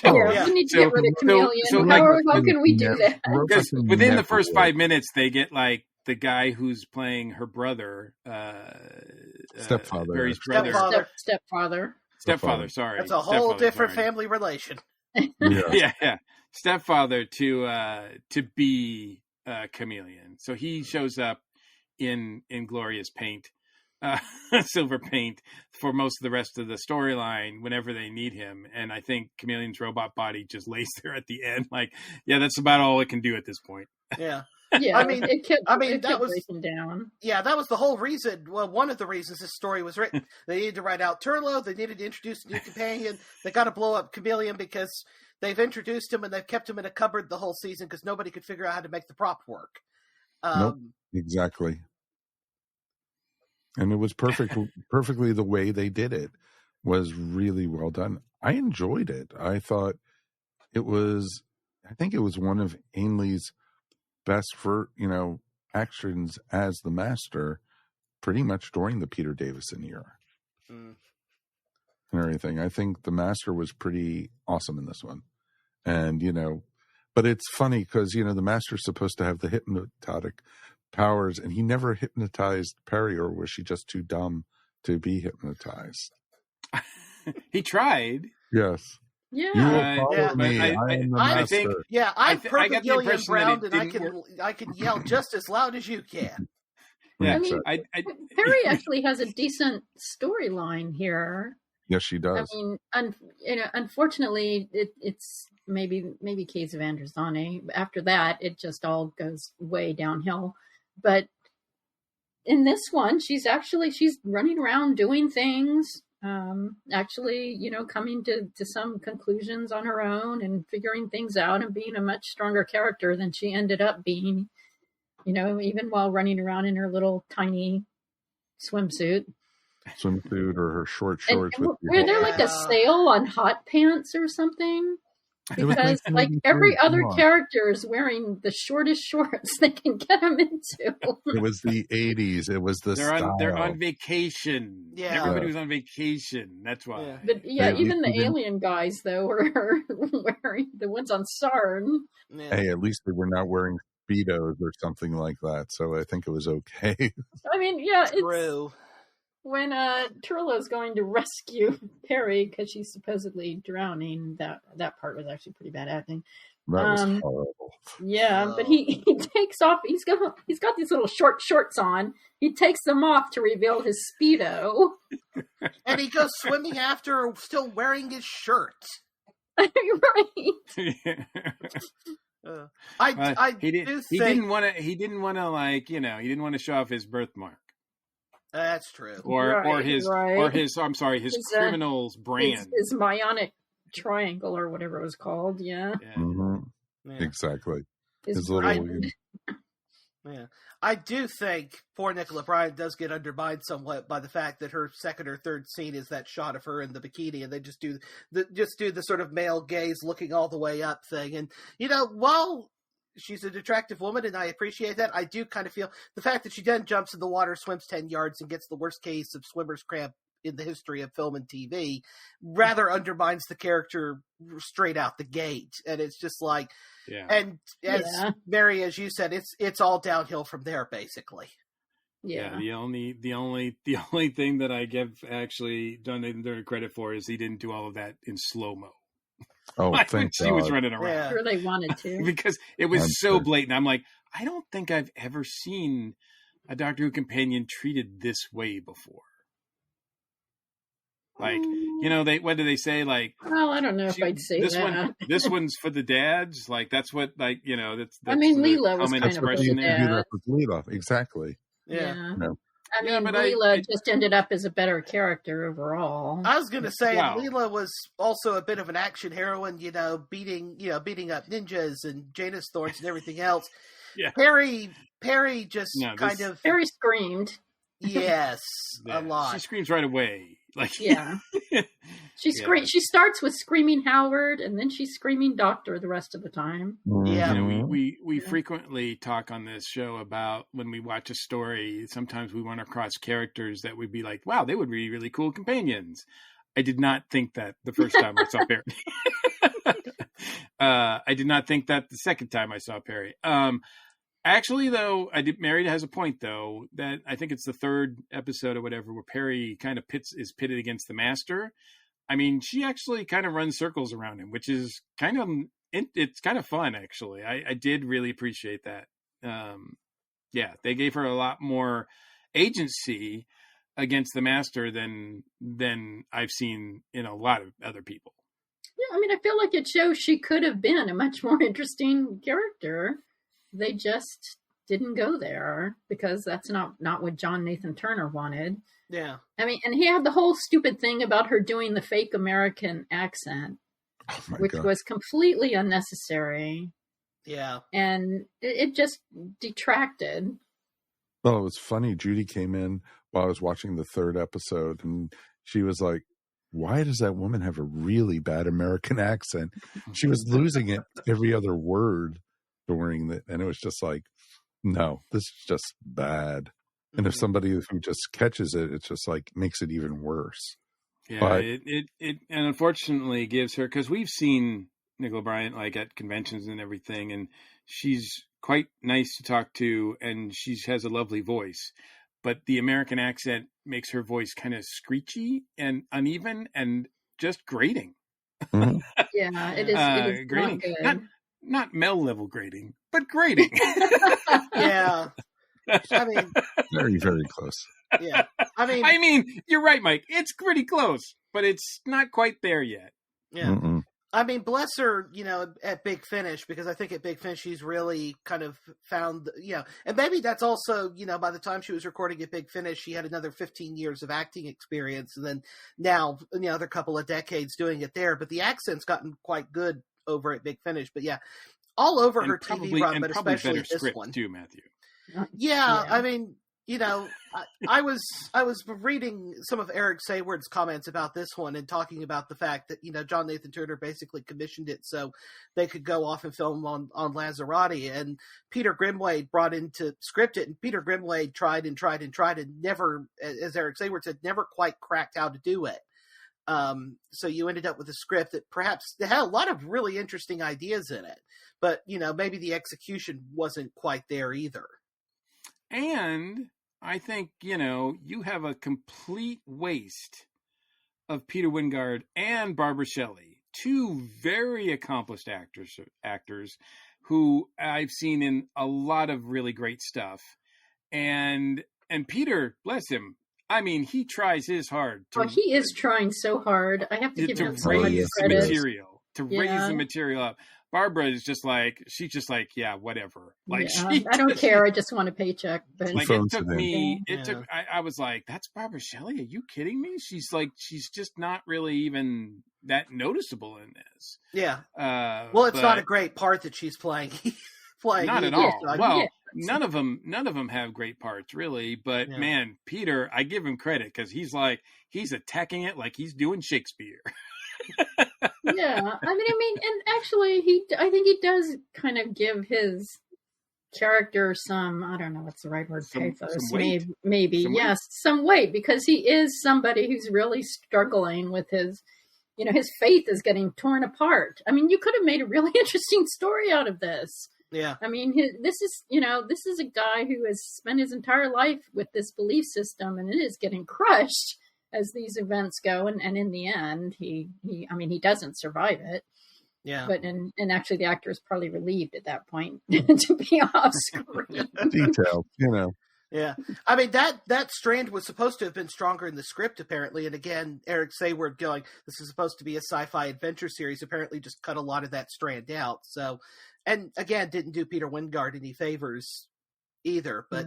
We need to get rid of Chameleon. How can we do that? Because within the first 5 minutes, they get like the guy who's playing her brother, stepfather, Stepfather, sorry. That's a whole different family relation. Yeah. Stepfather to be Chameleon. So he shows up in glorious paint, silver paint, for most of the rest of the storyline whenever they need him. And I think Chameleon's robot body just lays there at the end. Like, that's about all it can do at this point. Yeah. Yeah, it kept was breaking down. Yeah, that was the whole reason. Well, one of the reasons this story was written. They needed to write out Turlo. They needed to introduce a new companion. They got to blow up Chameleon because they've introduced him and they've kept him in a cupboard the whole season because nobody could figure out how to make the prop work. Nope, exactly. And it was perfectly the way they did it was really well done. I enjoyed it. I thought I think it was one of Ainley's best for actions as the Master pretty much during the Peter Davison era and everything. I think the Master was pretty awesome in this one. And but it's funny because the Master's supposed to have the hypnotic powers and he never hypnotized Perry, or was she just too dumb to be hypnotized? He tried. Yes. Yeah, I think. Yeah, I'm perfect Gillian Brown, and I can yell just as loud as you can. Yeah, I mean, Perry actually has a decent storyline here. Yes, she does. I mean, unfortunately, it's maybe Case of Androzani. After that, it just all goes way downhill. But in this one, she's running around doing things. Coming to some conclusions on her own and figuring things out and being a much stronger character than she ended up being, even while running around in her little tiny swimsuit or her short shorts. Were there like a sale on hot pants or something? Because like every other character is wearing the shortest shorts they can get them into. It was the 80s. It was the style. They're on vacation. Yeah. Everybody was on vacation. That's why. Yeah. But even the alien guys, though, were wearing the ones on Sarn. Yeah. Hey, at least they were not wearing Speedos or something like that. So I think it was okay. I mean, it's true. When Turlo's going to rescue Perry because she's supposedly drowning, that part was actually pretty bad acting. That was horrible. Yeah, but he takes off. He's got these little short shorts on. He takes them off to reveal his Speedo, and he goes swimming after her, still wearing his shirt. Right. He didn't want to show off his birthmark. That's true. Or his criminal's brand. His Bionic triangle or whatever it was called. Yeah. Mm-hmm. Yeah. Exactly. His little. Yeah, I do think poor Nicola Bryant does get undermined somewhat by the fact that her second or third scene is that shot of her in the bikini, and they just do the sort of male gaze looking all the way up thing. And while she's an attractive woman, and I appreciate that, I do kind of feel the fact that she then jumps in the water, swims 10 yards, and gets the worst case of swimmer's cramp in the history of film and TV rather undermines the character straight out the gate. And it's just like, and as Mary, as you said, it's all downhill from there, basically. Yeah. The only thing that I give actually John Nathan Turner credit for is he didn't do all of that in slow-mo. Oh, thank God. He was running around. Yeah. Sure, they wanted to. Because it was so blatant. I'm like, I don't think I've ever seen a Doctor Who companion treated this way before. Like, what do they say? Like, well, I don't know if I'd say that. This one's for the dads. Like, that's what, like, that's I mean, Leela was kind of for the dad. Leela, exactly. Yeah. No. I mean, Leela just ended up as a better character overall. I was going to say, Leela was also a bit of an action heroine, beating up ninjas and Janus Thorns and everything else. Yeah. Perry just Perry screamed. Yes, a lot. She screams right away. Like, she screams. She starts with screaming Howard, and then she's screaming Doctor the rest of the time. Yeah, we frequently talk on this show about when we watch a story. Sometimes we run across characters that we'd be like, "Wow, they would be really cool companions." I did not think that the first time I saw Perry. I did not think that the second time I saw Perry. Actually, though, Mary has a point, though, that I think it's the third episode or whatever where Perry kind of is pitted against the Master. I mean, she actually kind of runs circles around him, which is it's kind of fun, actually. I did really appreciate that. They gave her a lot more agency against the Master than I've seen in a lot of other people. Yeah, I mean, I feel like it shows she could have been a much more interesting character. They just didn't go there because that's not what John Nathan Turner wanted. Yeah. I mean, and he had the whole stupid thing about her doing the fake American accent, which was completely unnecessary. Yeah. And it just detracted. Well, it was funny. Judy came in while I was watching the third episode, and she was like, why does that woman have a really bad American accent? She was losing it every other word during that, and it was just like, no, this is just bad. And if somebody who just catches it, it's just like makes it even worse. Yeah, but it and unfortunately gives her, because we've seen Nicola Bryant like at conventions and everything, and she's quite nice to talk to, and she has a lovely voice. But the American accent makes her voice kind of screechy and uneven and just grating. Mm-hmm. Yeah, it is grating. Not good. Not Mel level grading, but grading. Yeah. I mean, very, very close. Yeah. I mean, you're right, Mike. It's pretty close, but it's not quite there yet. Yeah. Mm-mm. I mean, bless her, at Big Finish, because I think at Big Finish she's really kind of found, and maybe that's also, by the time she was recording at Big Finish, she had another 15 years of acting experience, and then now, another couple of decades doing it there. But the accent's gotten quite good over at Big Finish. But yeah, all over her TV run, but especially this one too, Matthew. Yeah, I mean, I was reading some of Eric Sayward's comments about this one and talking about the fact that John Nathan Turner basically commissioned it so they could go off and film on Lazarati, and Peter Grimwade brought in to script it, and Peter Grimwade tried and never, as Eric Sayward said, never quite cracked how to do it. So you ended up with a script that perhaps had a lot of really interesting ideas in it, but maybe the execution wasn't quite there either. And I think, you have a complete waste of Peter Wingard and Barbara Shelley, two very accomplished actors who I've seen in a lot of really great stuff. And Peter, bless him, I mean, he tries his hard. He is trying so hard. I have to give him so much credit. Raise the material up. Barbara is just like, she's just like, yeah, whatever. Like, I don't care. I just want a paycheck. But like, I was like, that's Barbara Shelley? Are you kidding me? She's just not really even that noticeable in this. Yeah. Well, it's not a great part that she's playing. Not at all. none of them have great parts really. But man, Peter, I give him credit because he's attacking it like he's doing Shakespeare. Yeah, I mean, and actually, I think he does kind of give his character some, I don't know what's the right word, pathos, maybe, yes, some weight, because he is somebody who's really struggling with his, his faith is getting torn apart. I mean, you could have made a really interesting story out of this. Yeah. I mean, this is a guy who has spent his entire life with this belief system, and it is getting crushed as these events go, and in the end, he doesn't survive it. Yeah. But and actually, the actor is probably relieved at that point to be off screen. Detailed, Yeah, I mean that strand was supposed to have been stronger in the script, apparently. And again, Eric Sayward going, "This is supposed to be a sci-fi adventure series." Apparently, just cut a lot of that strand out. So, and again, didn't do Peter Wingard any favors either. But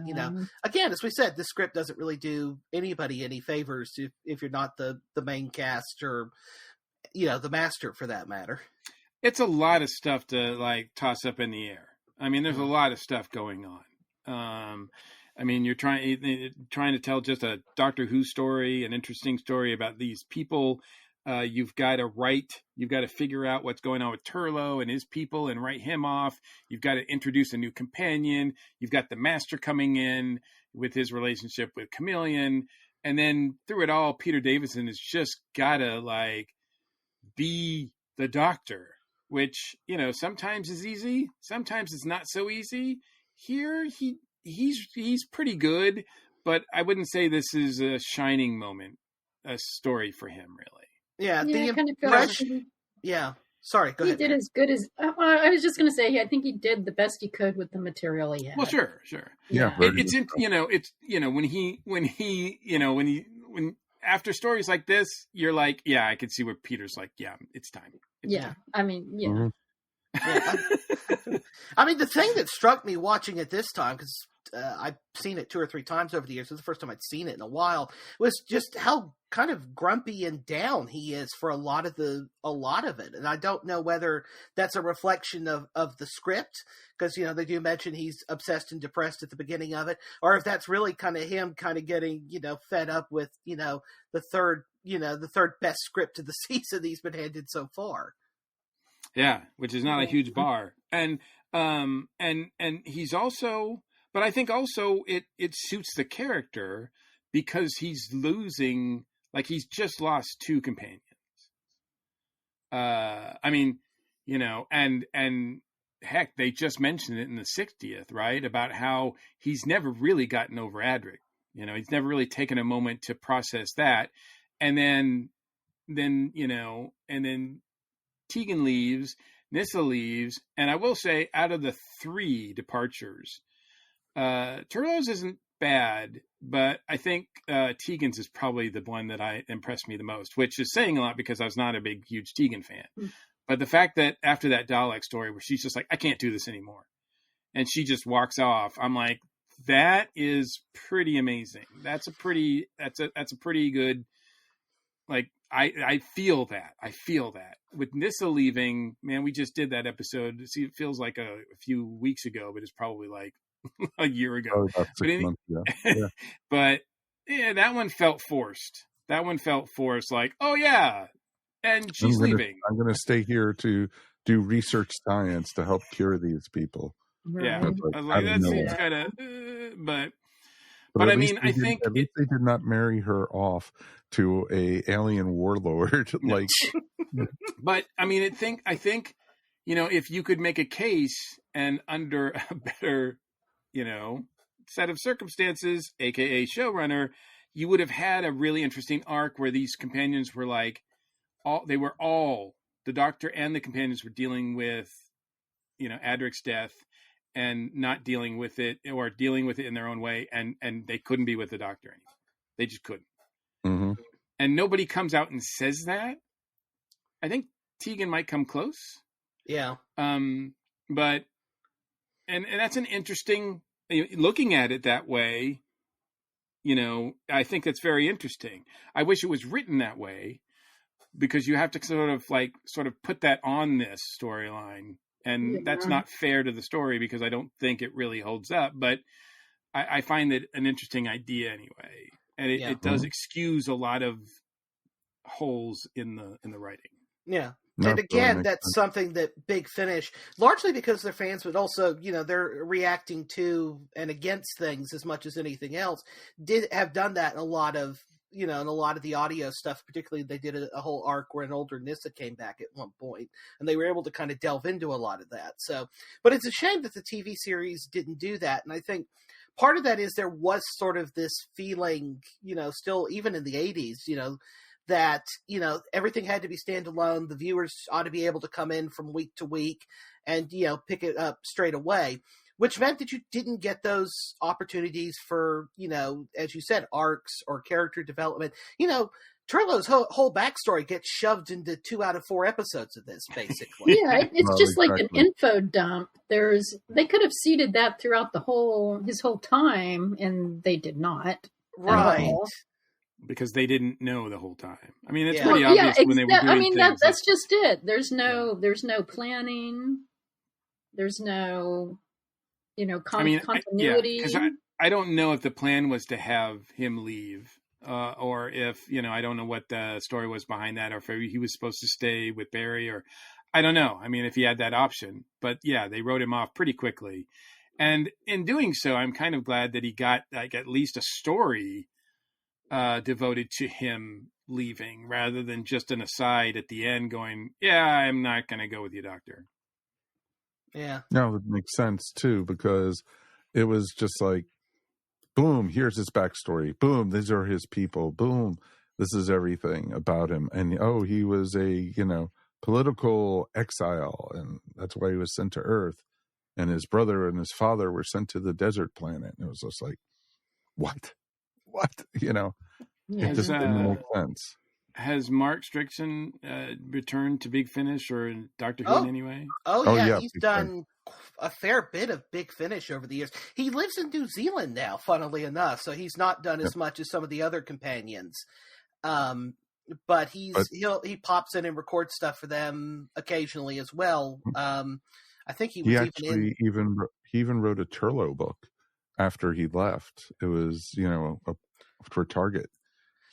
again, as we said, the script doesn't really do anybody any favors if you're not the main cast or the master for that matter. It's a lot of stuff to toss up in the air. I mean, there's a lot of stuff going on. I mean, you're trying to tell just a Doctor Who story, an interesting story about these people. You've got to figure out what's going on with Turlough and his people and write him off. You've got to introduce a new companion. You've got the Master coming in with his relationship with Chameleon. And then through it all, Peter Davison has just got to be the Doctor, which, sometimes is easy. Sometimes it's not so easy. Here, he's pretty good, but I wouldn't say this is a shining moment, a story for him, really. Yeah, the kind of impression. Yeah, sorry, go ahead. He did as good as I was just going to say. I think he did the best he could with the material he had. Well, sure. Yeah, when after stories like this, you're like, yeah, I can see where Peter's like, yeah, it's time. I mean, yeah. Mm-hmm. Yeah, I mean, the thing that struck me watching it this time, because I've seen it 2 or 3 times over the years, so the first time I'd seen it in a while, was just how kind of grumpy and down he is for a lot of it. And I don't know whether that's a reflection of the script, because they do mention he's obsessed and depressed at the beginning of it, or if that's really kind of him kind of getting fed up with the third best script of the season he's been handed so far. Yeah, which is not a huge bar. And he's also, but I think also it suits the character because he's losing, he's just lost 2 companions. I mean, and heck, they just mentioned it in the 60th, right? About how he's never really gotten over Adric. He's never really taken a moment to process that. And then Tegan leaves, Nyssa leaves, and I will say, out of the 3 departures, Turlough's isn't bad, but I think Tegan's is probably the one that impressed me the most, which is saying a lot because I was not a big, huge Tegan fan. But the fact that after that Dalek story where she's just like, I can't do this anymore, and she just walks off, I'm like, that is pretty amazing. That's a pretty good, I feel that. With Nyssa leaving, man, we just did that episode. See, it feels like a few weeks ago, but it's probably like a year ago. About 6 months ago. Yeah. But yeah, that one felt forced. Like, oh yeah, and she's leaving. I'm going to stay here to do research science to help cure these people. Right. Yeah, I was like, that seems kind of, but I mean, I think at least they did not marry her off to a alien warlord. But I mean, I think, if you could make a case and under a better, set of circumstances, aka showrunner, you would have had a really interesting arc where these companions were the Doctor and the companions were dealing with, Adric's death and not dealing with it, or dealing with it in their own way, and they couldn't be with the Doctor anymore. They just couldn't. Mm-hmm. And nobody comes out and says that. I think Tegan might come close. Yeah. But that's an interesting, looking at it that way, I think that's very interesting. I wish it was written that way, because you have to sort of put that on this storyline And that's not fair to the story because I don't think it really holds up. But I find it an interesting idea anyway. And it does excuse a lot of holes in the writing. Yeah. And again, that's something that Big Finish, largely because they're fans, but also, they're reacting to and against things as much as anything else, have done that in a lot of, in a lot of the audio stuff. Particularly, they did a whole arc where an older Nyssa came back at one point, and they were able to kind of delve into a lot of that. So, but it's a shame that the TV series didn't do that. And I think part of that is there was sort of this feeling, still even in the 80s, that, everything had to be standalone. The viewers ought to be able to come in from week to week and, pick it up straight away, which meant that you didn't get those opportunities for, as you said, arcs or character development. Turlo's whole backstory gets shoved into 2 out of 4 episodes of this, basically. Yeah, it's just like an info dump. They could have seeded that throughout his whole time, and they did not. Right. Because they didn't know the whole time. I mean, it's pretty obvious when they were doing things. That's just it. There's no planning. There's no, continuity. Because I don't know if the plan was to have him leave, or if I don't know what the story was behind that, or if he was supposed to stay with Barry, or I don't know. I mean, if he had that option, but yeah, they wrote him off pretty quickly, and in doing so, I'm kind of glad that he got like at least a story devoted to him leaving rather than just an aside at the end going, yeah, I'm not going to go with you, Doctor. Yeah. No, it makes sense too, because it was just like, boom, here's his backstory. Boom, these are his people. Boom, this is everything about him. And he was a, political exile, and that's why he was sent to Earth. And his brother and his father were sent to the desert planet. And it was just like, what? It just didn't make sense. Has Mark Strickson returned to Big Finish or Doctor Who in any way? Oh yeah, he's done a fair bit of Big Finish over the years. He lives in New Zealand now, funnily enough, so he's not done as much as some of the other companions. But he pops in and records stuff for them occasionally as well. I think he even wrote a Turlo book after he left. It was for Target.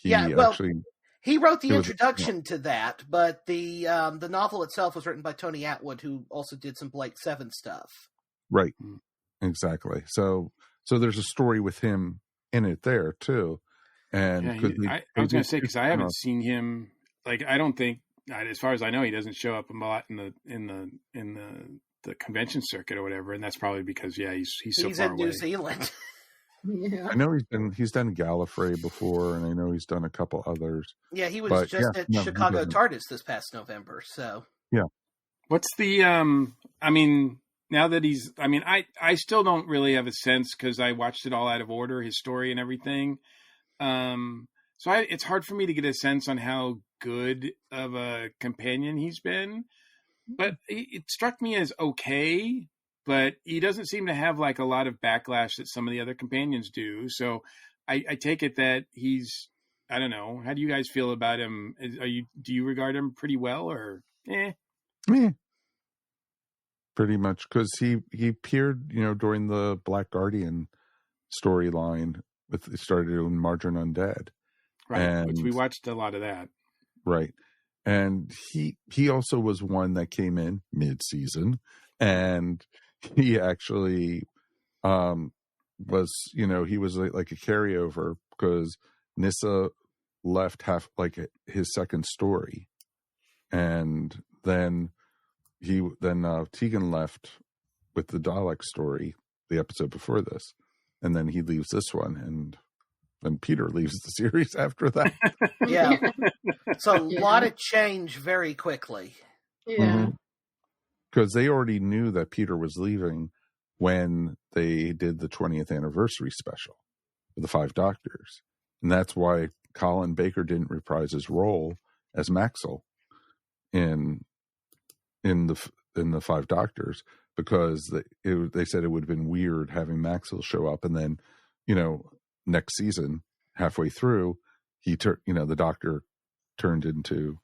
He wrote the introduction to that, but the novel itself was written by Tony Atwood, who also did some Blake Seven stuff. Right, exactly. So there's a story with him in it there too. And I was going to say, because I haven't seen him. Like, I don't think, as far as I know, he doesn't show up a lot in the convention circuit or whatever, and that's probably because he's so far away. He's in New Zealand. Yeah. I know he's done Gallifrey before, and I know he's done a couple others. Yeah, he was at Chicago TARDIS this past November. So yeah, what's the I mean, now that I still don't really have a sense because I watched it all out of order, his story and everything. So it's hard for me to get a sense on how good of a companion he's been, but it struck me as okay. But he doesn't seem to have like a lot of backlash that some of the other companions do. So I take it that he's, I don't know. How do you guys feel about him? Do you regard him pretty well or eh? Pretty much, because he appeared, during the Black Guardian storyline it started in Margarine Undead. Right, which we watched a lot of that. Right. And he also was one that came in mid-season, and he actually was, he was like a carryover because Nyssa left his second story, and then Tegan left with the Dalek story, the episode before this, and then he leaves this one, and then Peter leaves the series after that. Yeah, it's a lot of change very quickly. Yeah. Because they already knew that Peter was leaving when they did the 20th anniversary special for the 5 Doctors. And that's why Colin Baker didn't reprise his role as Maxwell in the 5 Doctors, because they said it would have been weird having Maxwell show up and then, next season, halfway through, the Doctor turned into,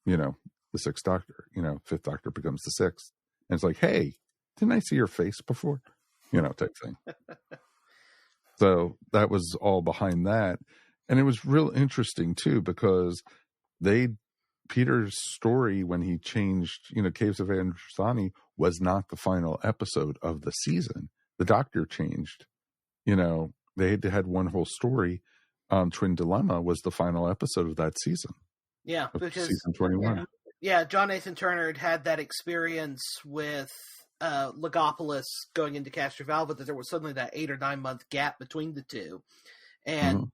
the 6th Doctor. 5th Doctor becomes the 6th, And it's like, hey, didn't I see your face before? Type thing. So that was all behind that. And it was real interesting too, because Peter's story when he changed, Caves of Androsani was not the final episode of the season. The Doctor changed. They had one whole story. Twin Dilemma was the final episode of that season. Yeah, because season 21. Yeah, John Nathan Turner had that experience with Logopolis going into Castrovalva, that there was suddenly that 8 or 9 month gap between the two. And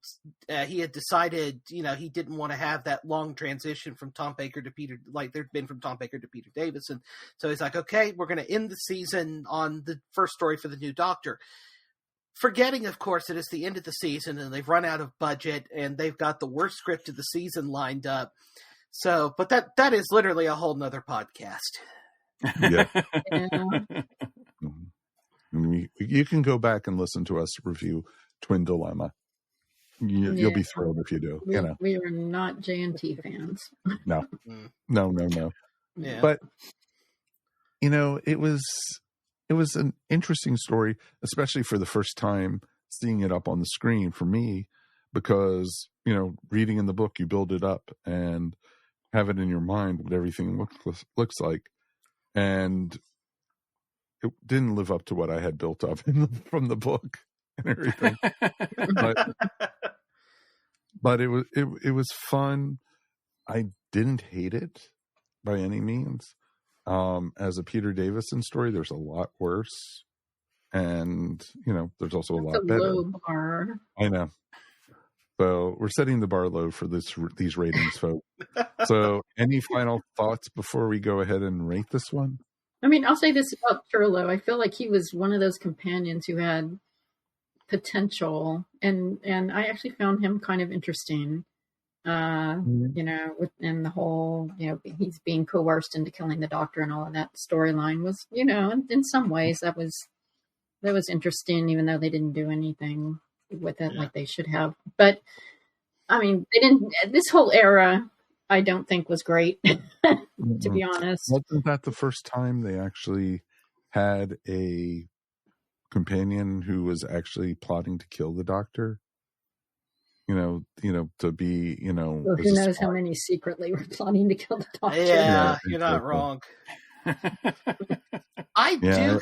he had decided, he didn't want to have that long transition from Tom Baker to Peter, like there'd been from Tom Baker to Peter Davison. So he's like, okay, we're going to end the season on the first story for the new Doctor. Forgetting, of course, that it's the end of the season and they've run out of budget and they've got the worst script of the season lined up. So, but that is literally a whole nother podcast. Yeah. You can go back and listen to us review Twin Dilemma. You'll be thrilled if you do. We are not JNT fans. No. Yeah. But it was an interesting story, especially for the first time seeing it up on the screen for me, because reading in the book, you build it up and have it in your mind what everything looks like, and it didn't live up to what I had built up from the book and everything. But it was fun. I didn't hate it by any means. As a Peter Davison story, there's a lot worse, and there's also a lot better. Low bar. I know. So we're setting the bar low for these ratings, folks. So, any final thoughts before we go ahead and rate this one? I mean, I'll say this about Turlough. I feel like he was one of those companions who had potential, and I actually found him kind of interesting. And the whole, he's being coerced into killing the Doctor and all of that storyline was, in some ways that was interesting, even though they didn't do anything with it like they should have. But I mean, this whole era, I don't think was great, to be honest. Wasn't that the first time they actually had a companion who was actually plotting to kill the Doctor? To be, Well, who knows how many secretly were plotting to kill the Doctor? Yeah, you're not wrong. I do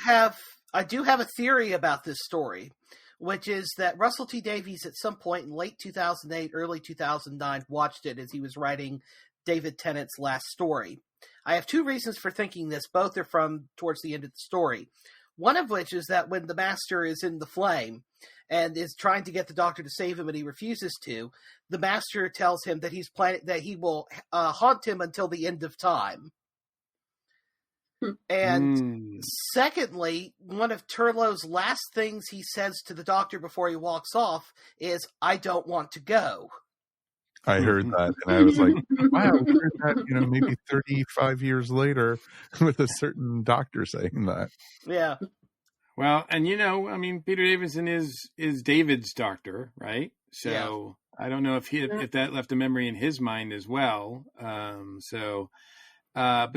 have a theory about this story, which is that Russell T Davies at some point in late 2008, early 2009, watched it as he was writing David Tennant's last story. I have 2 reasons for thinking this. Both are from towards the end of the story. One of which is that when the Master is in the flame and is trying to get the Doctor to save him and he refuses to, the Master tells him that he's planning that he will haunt him until the end of time. And secondly, one of Turlough's last things he says to the Doctor before he walks off is, "I don't want to go." I heard that, and I was like, wow, I heard that, maybe 35 years later with a certain Doctor saying that. Yeah. Well, and Peter Davison is David's Doctor, right? So I don't know if that left a memory in his mind as well. But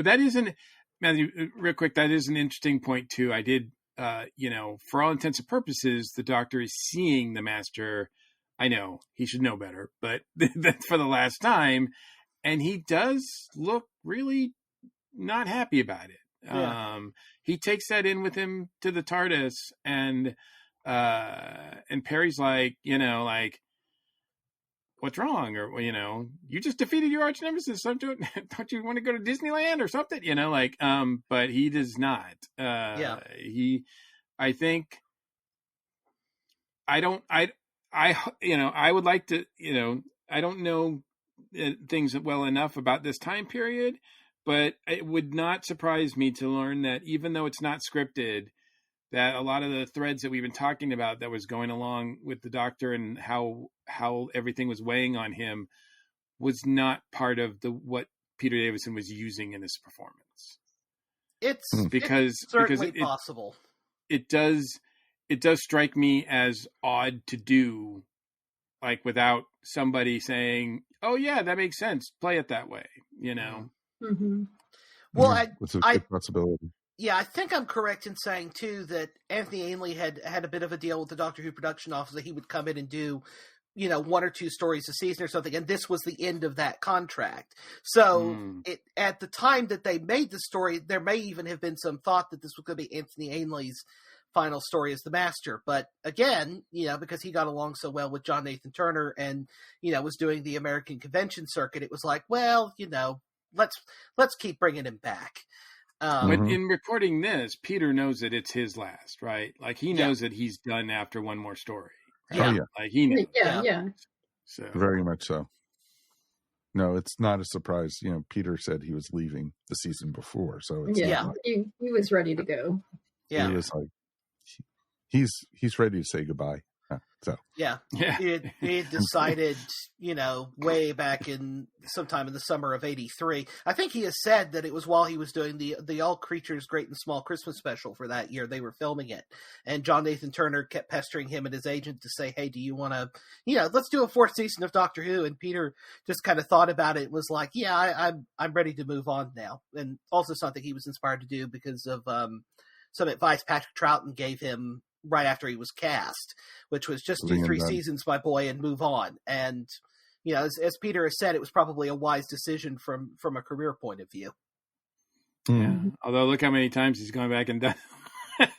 that isn't, Matthew, real quick, that is an interesting point too. I did, for all intents and purposes, the Doctor is seeing the Master. I know he should know better, but that's for the last time. And he does look really not happy about it. Yeah. He takes that in with him to the TARDIS, and Perry's like, what's wrong? Or, you just defeated your arch nemesis. Don't you want to go to Disneyland or something? But he does not. I think, I would like to, I don't know things well enough about this time period, but it would not surprise me to learn that even though it's not scripted, that a lot of the threads that we've been talking about that was going along with the Doctor and how everything was weighing on him was not part of what Peter Davison was using in his performance. It's certainly possible. It does strike me as odd to do, like without somebody saying, "Oh yeah, that makes sense. Play it that way." Mm-hmm. Well, it's a good possibility. Yeah, I think I'm correct in saying, too, that Anthony Ainley had a bit of a deal with the Doctor Who production office that he would come in and do, 1 or 2 stories a season or something, and this was the end of that contract. So at the time that they made the story, there may even have been some thought that this was going to be Anthony Ainley's final story as the Master. But again, because he got along so well with John Nathan Turner and, was doing the American convention circuit, it was like, well, let's keep bringing him back. But in recording this, Peter knows that it's his last, right? Like he knows that he's done after one more story. Right? Yeah. Oh, yeah. Like he knows. Yeah. So very much so. No, it's not a surprise. Peter said he was leaving the season before, so it's he was ready to go. Yeah, he was like he's ready to say goodbye. So he had decided, way back in sometime in the summer of '83. I think he has said that it was while he was doing the All Creatures Great and Small Christmas special for that year. They were filming it, and John Nathan Turner kept pestering him and his agent to say, "Hey, do you want to, let's do a 4th season of Doctor Who?" And Peter just kind of thought about it and was like, "Yeah, I'm ready to move on now." And also something he was inspired to do because of some advice Patrick Troughton gave him right after he was cast, which was just do 3 seasons, my boy, and move on. And, as Peter has said, it was probably a wise decision from a career point of view. Yeah. Although look how many times he's gone back and done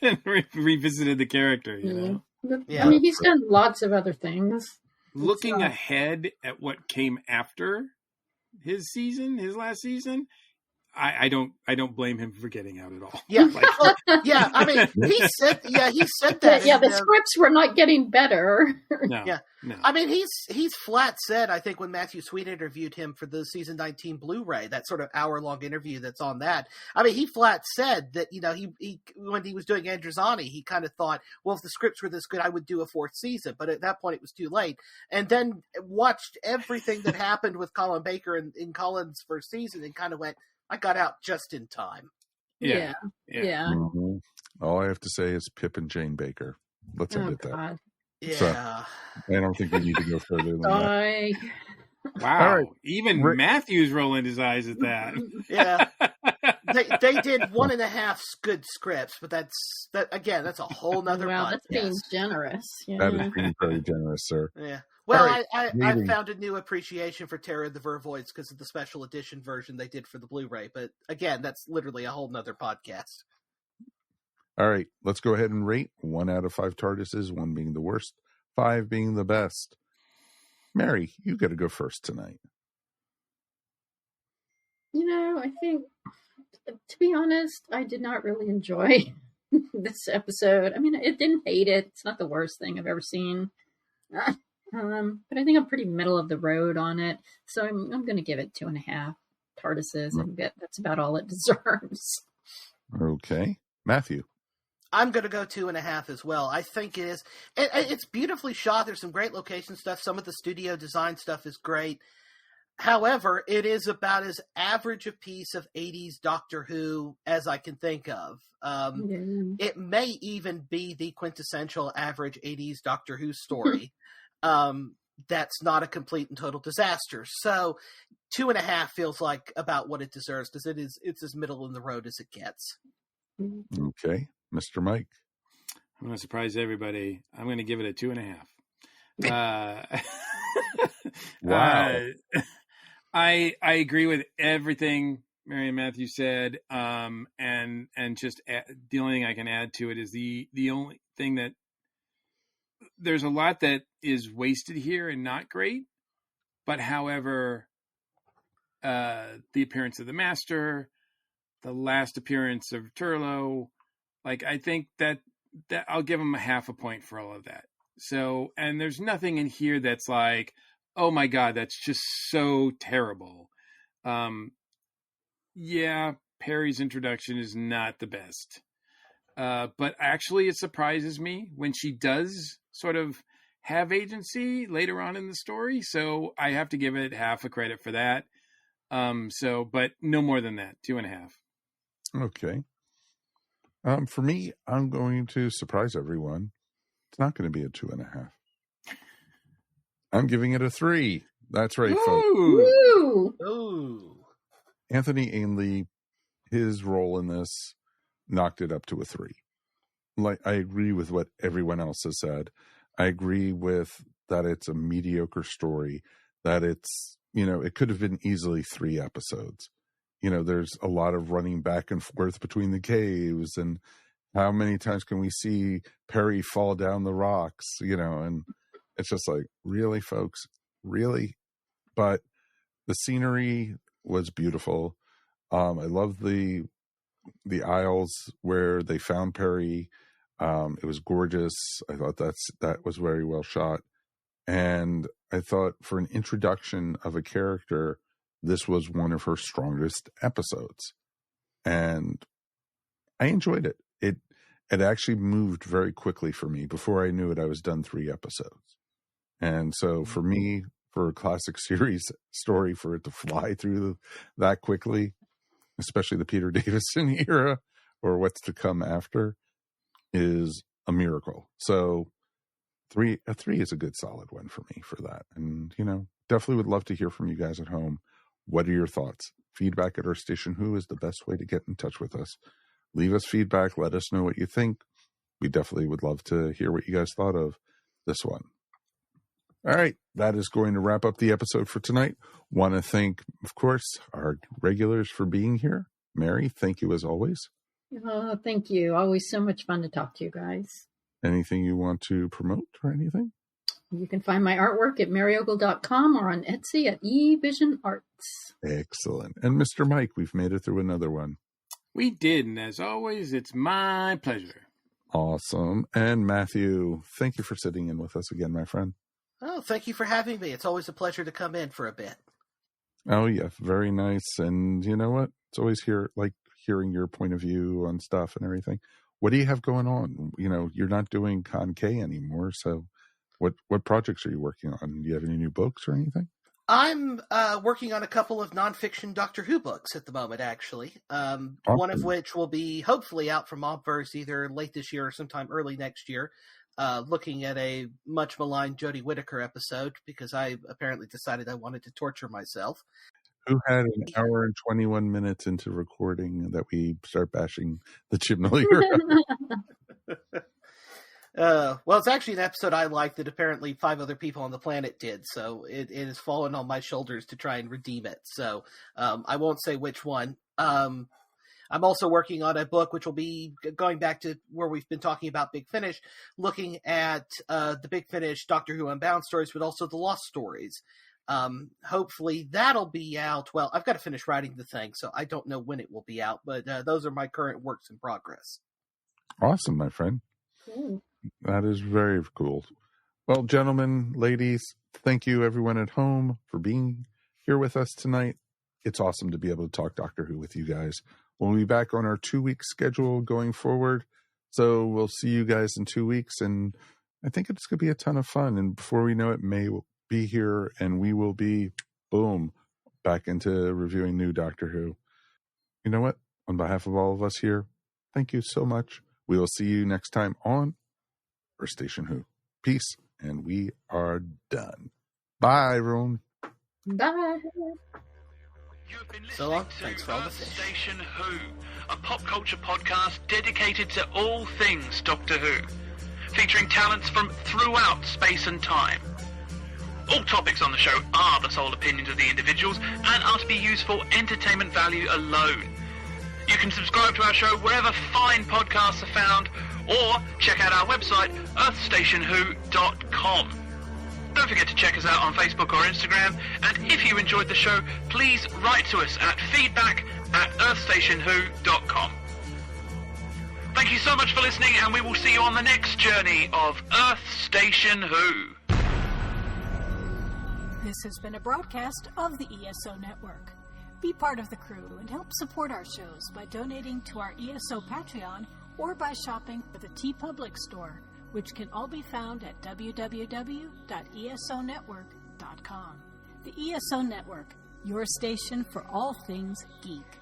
and revisited the character, Yeah. I mean, he's done lots of other things. Looking ahead at what came after his last season, I don't blame him for getting out at all. Yeah, I mean, he said that. Yeah, the scripts were not getting better. No. I mean, he's flat said. I think when Matthew Sweet interviewed him for the season 19 Blu-ray, that sort of hour-long interview that's on that. I mean, he flat said that he when he was doing Androzani, he kind of thought, well, if the scripts were this good, I would do a 4th season. But at that point, it was too late. And then watched everything that happened with Colin Baker in Colin's first season, and kind of went, I got out just in time. Yeah. Mm-hmm. All I have to say is Pip and Jane Baker. Let's end that. Yeah. So, I don't think we need to go further than that. Wow. Right. Even Matthew's rolling his eyes at that. Yeah. They did 1.5 good scripts, but that's a whole nother podcast. That's being generous. Yeah. That is being very generous, sir. Yeah. Well, right. I found a new appreciation for Terror of the Vervoids because of the special edition version they did for the Blu-ray. But again, that's literally a whole nother podcast. All right, let's go ahead and rate 1 out of 5 TARDISes, 1 being the worst, 5 being the best. Mary, you got to go first tonight. I think, to be honest, I did not really enjoy this episode. I mean, I didn't hate it. It's not the worst thing I've ever seen. But I think I'm pretty middle of the road on it. So I'm going to give it 2.5 TARDISes. I bet that's about all it deserves. Okay. Matthew. I'm going to go 2.5 as well. I think it is. It's beautifully shot. There's some great location stuff. Some of the studio design stuff is great. However, it is about as average a piece of 80s Doctor Who as I can think of. It may even be the quintessential average 80s Doctor Who story. That's not a complete and total disaster. So 2.5 feels like about what it deserves because it's as middle in the road as it gets. Okay. Mr. Mike. I'm going to surprise everybody. I'm going to give it a 2.5. Wow. I agree with everything Mary and Matthew said. And just the only thing I can add to it is the only thing that there's a lot that is wasted here and not great, but however, the appearance of the Master, the last appearance of Turlo, like I think that I'll give him a 0.5 point for all of that. So, and there's nothing in here that's like, oh my God, that's just so terrible. Yeah, Perry's introduction is not the best. But actually it surprises me when she does sort of have agency later on in the story. So I have to give it 0.5 credit for that. But no more than that, 2.5. Okay. For me, I'm going to surprise everyone. It's not going to be a 2.5. I'm giving it a 3. That's right, folks. Woo! Ooh. Anthony Ainley, his role in this knocked it up to a 3. Like, I agree with what everyone else has said. I agree with that it's a mediocre story, that it's, it could have been easily 3 episodes. There's a lot of running back and forth between the caves, and how many times can we see Perry fall down the rocks, and it's just like, really, folks, really? But the scenery was beautiful. I love the aisles where they found Perry. It was gorgeous. I thought that was very well shot. And I thought for an introduction of a character, this was one of her strongest episodes. And I enjoyed it. It actually moved very quickly for me. Before I knew it, I was done 3 episodes. And so for me, for a classic series story, for it to fly through that quickly, especially the Peter Davison era or what's to come after, is a miracle. So a 3 is a good solid one for me for that. And, definitely would love to hear from you guys at home. What are your thoughts? Feedback at EarthStation.Who is the best way to get in touch with us. Leave us feedback. Let us know what you think. We definitely would love to hear what you guys thought of this one. All right. That is going to wrap up the episode for tonight. Want to thank, of course, our regulars for being here. Mary, thank you as always. Thank you. Always so much fun to talk to you guys. Anything you want to promote or anything? You can find my artwork at maryogle.com or on Etsy at eVisionArts. Excellent. And Mr. Mike, we've made it through another one. We did, and as always, it's my pleasure. Awesome. And Matthew, thank you for sitting in with us again, my friend. Oh, thank you for having me. It's always a pleasure to come in for a bit. Oh, yeah. Very nice. And you know what? It's always hearing your point of view on stuff and everything. What do you have going on? You're not doing Con K anymore. So what projects are you working on? Do you have any new books or anything? I'm working on a couple of nonfiction Doctor Who books at the moment, actually. Awesome. One of which will be hopefully out from Obverse either late this year or sometime early next year, looking at a much maligned Jodie Whittaker episode, because I apparently decided I wanted to torture myself. Who had an hour and 21 minutes into recording that we start bashing the chimney? Well, it's actually an episode I liked that apparently 5 other people on the planet did, so it has fallen on my shoulders to try and redeem it. So I won't say which one. I'm also working on a book which will be going back to where we've been talking about Big Finish, looking at the Big Finish Doctor Who Unbound stories, but also the Lost stories. Hopefully that'll be out. Well, I've got to finish writing the thing, so I don't know when it will be out, but those are my current works in progress. Awesome, my friend. Cool. That is very cool. Well, gentlemen, ladies, thank you everyone at home for being here with us tonight. It's awesome to be able to talk Doctor Who with you guys. We'll be back on our 2-week schedule going forward. So we'll see you guys in 2 weeks. And I think it's going to be a ton of fun. And before we know it, May will be here and we will be, boom, back into reviewing new Doctor Who. You know what? On behalf of all of us here, thank you so much. We will see you next time on Station Who. Peace, and we are done. Bye, everyone. Bye. You've been So listening thanks to for all the Earth fish. Station Who, a pop culture podcast dedicated to all things Doctor Who, featuring talents from throughout space and time. All topics on the show are the sole opinions of the individuals and are to be used for entertainment value alone. You can subscribe to our show wherever fine podcasts are found, or check out our website, earthstationwho.com. Don't forget to check us out on Facebook or Instagram, and if you enjoyed the show, please write to us at feedback@earthstationwho.com. Thank you so much for listening, and we will see you on the next journey of Earth Station Who. This has been a broadcast of the ESO Network. Be part of the crew and help support our shows by donating to our ESO Patreon or by shopping at the TeePublic store, which can all be found at www.esonetwork.com. The ESO Network, your station for all things geek.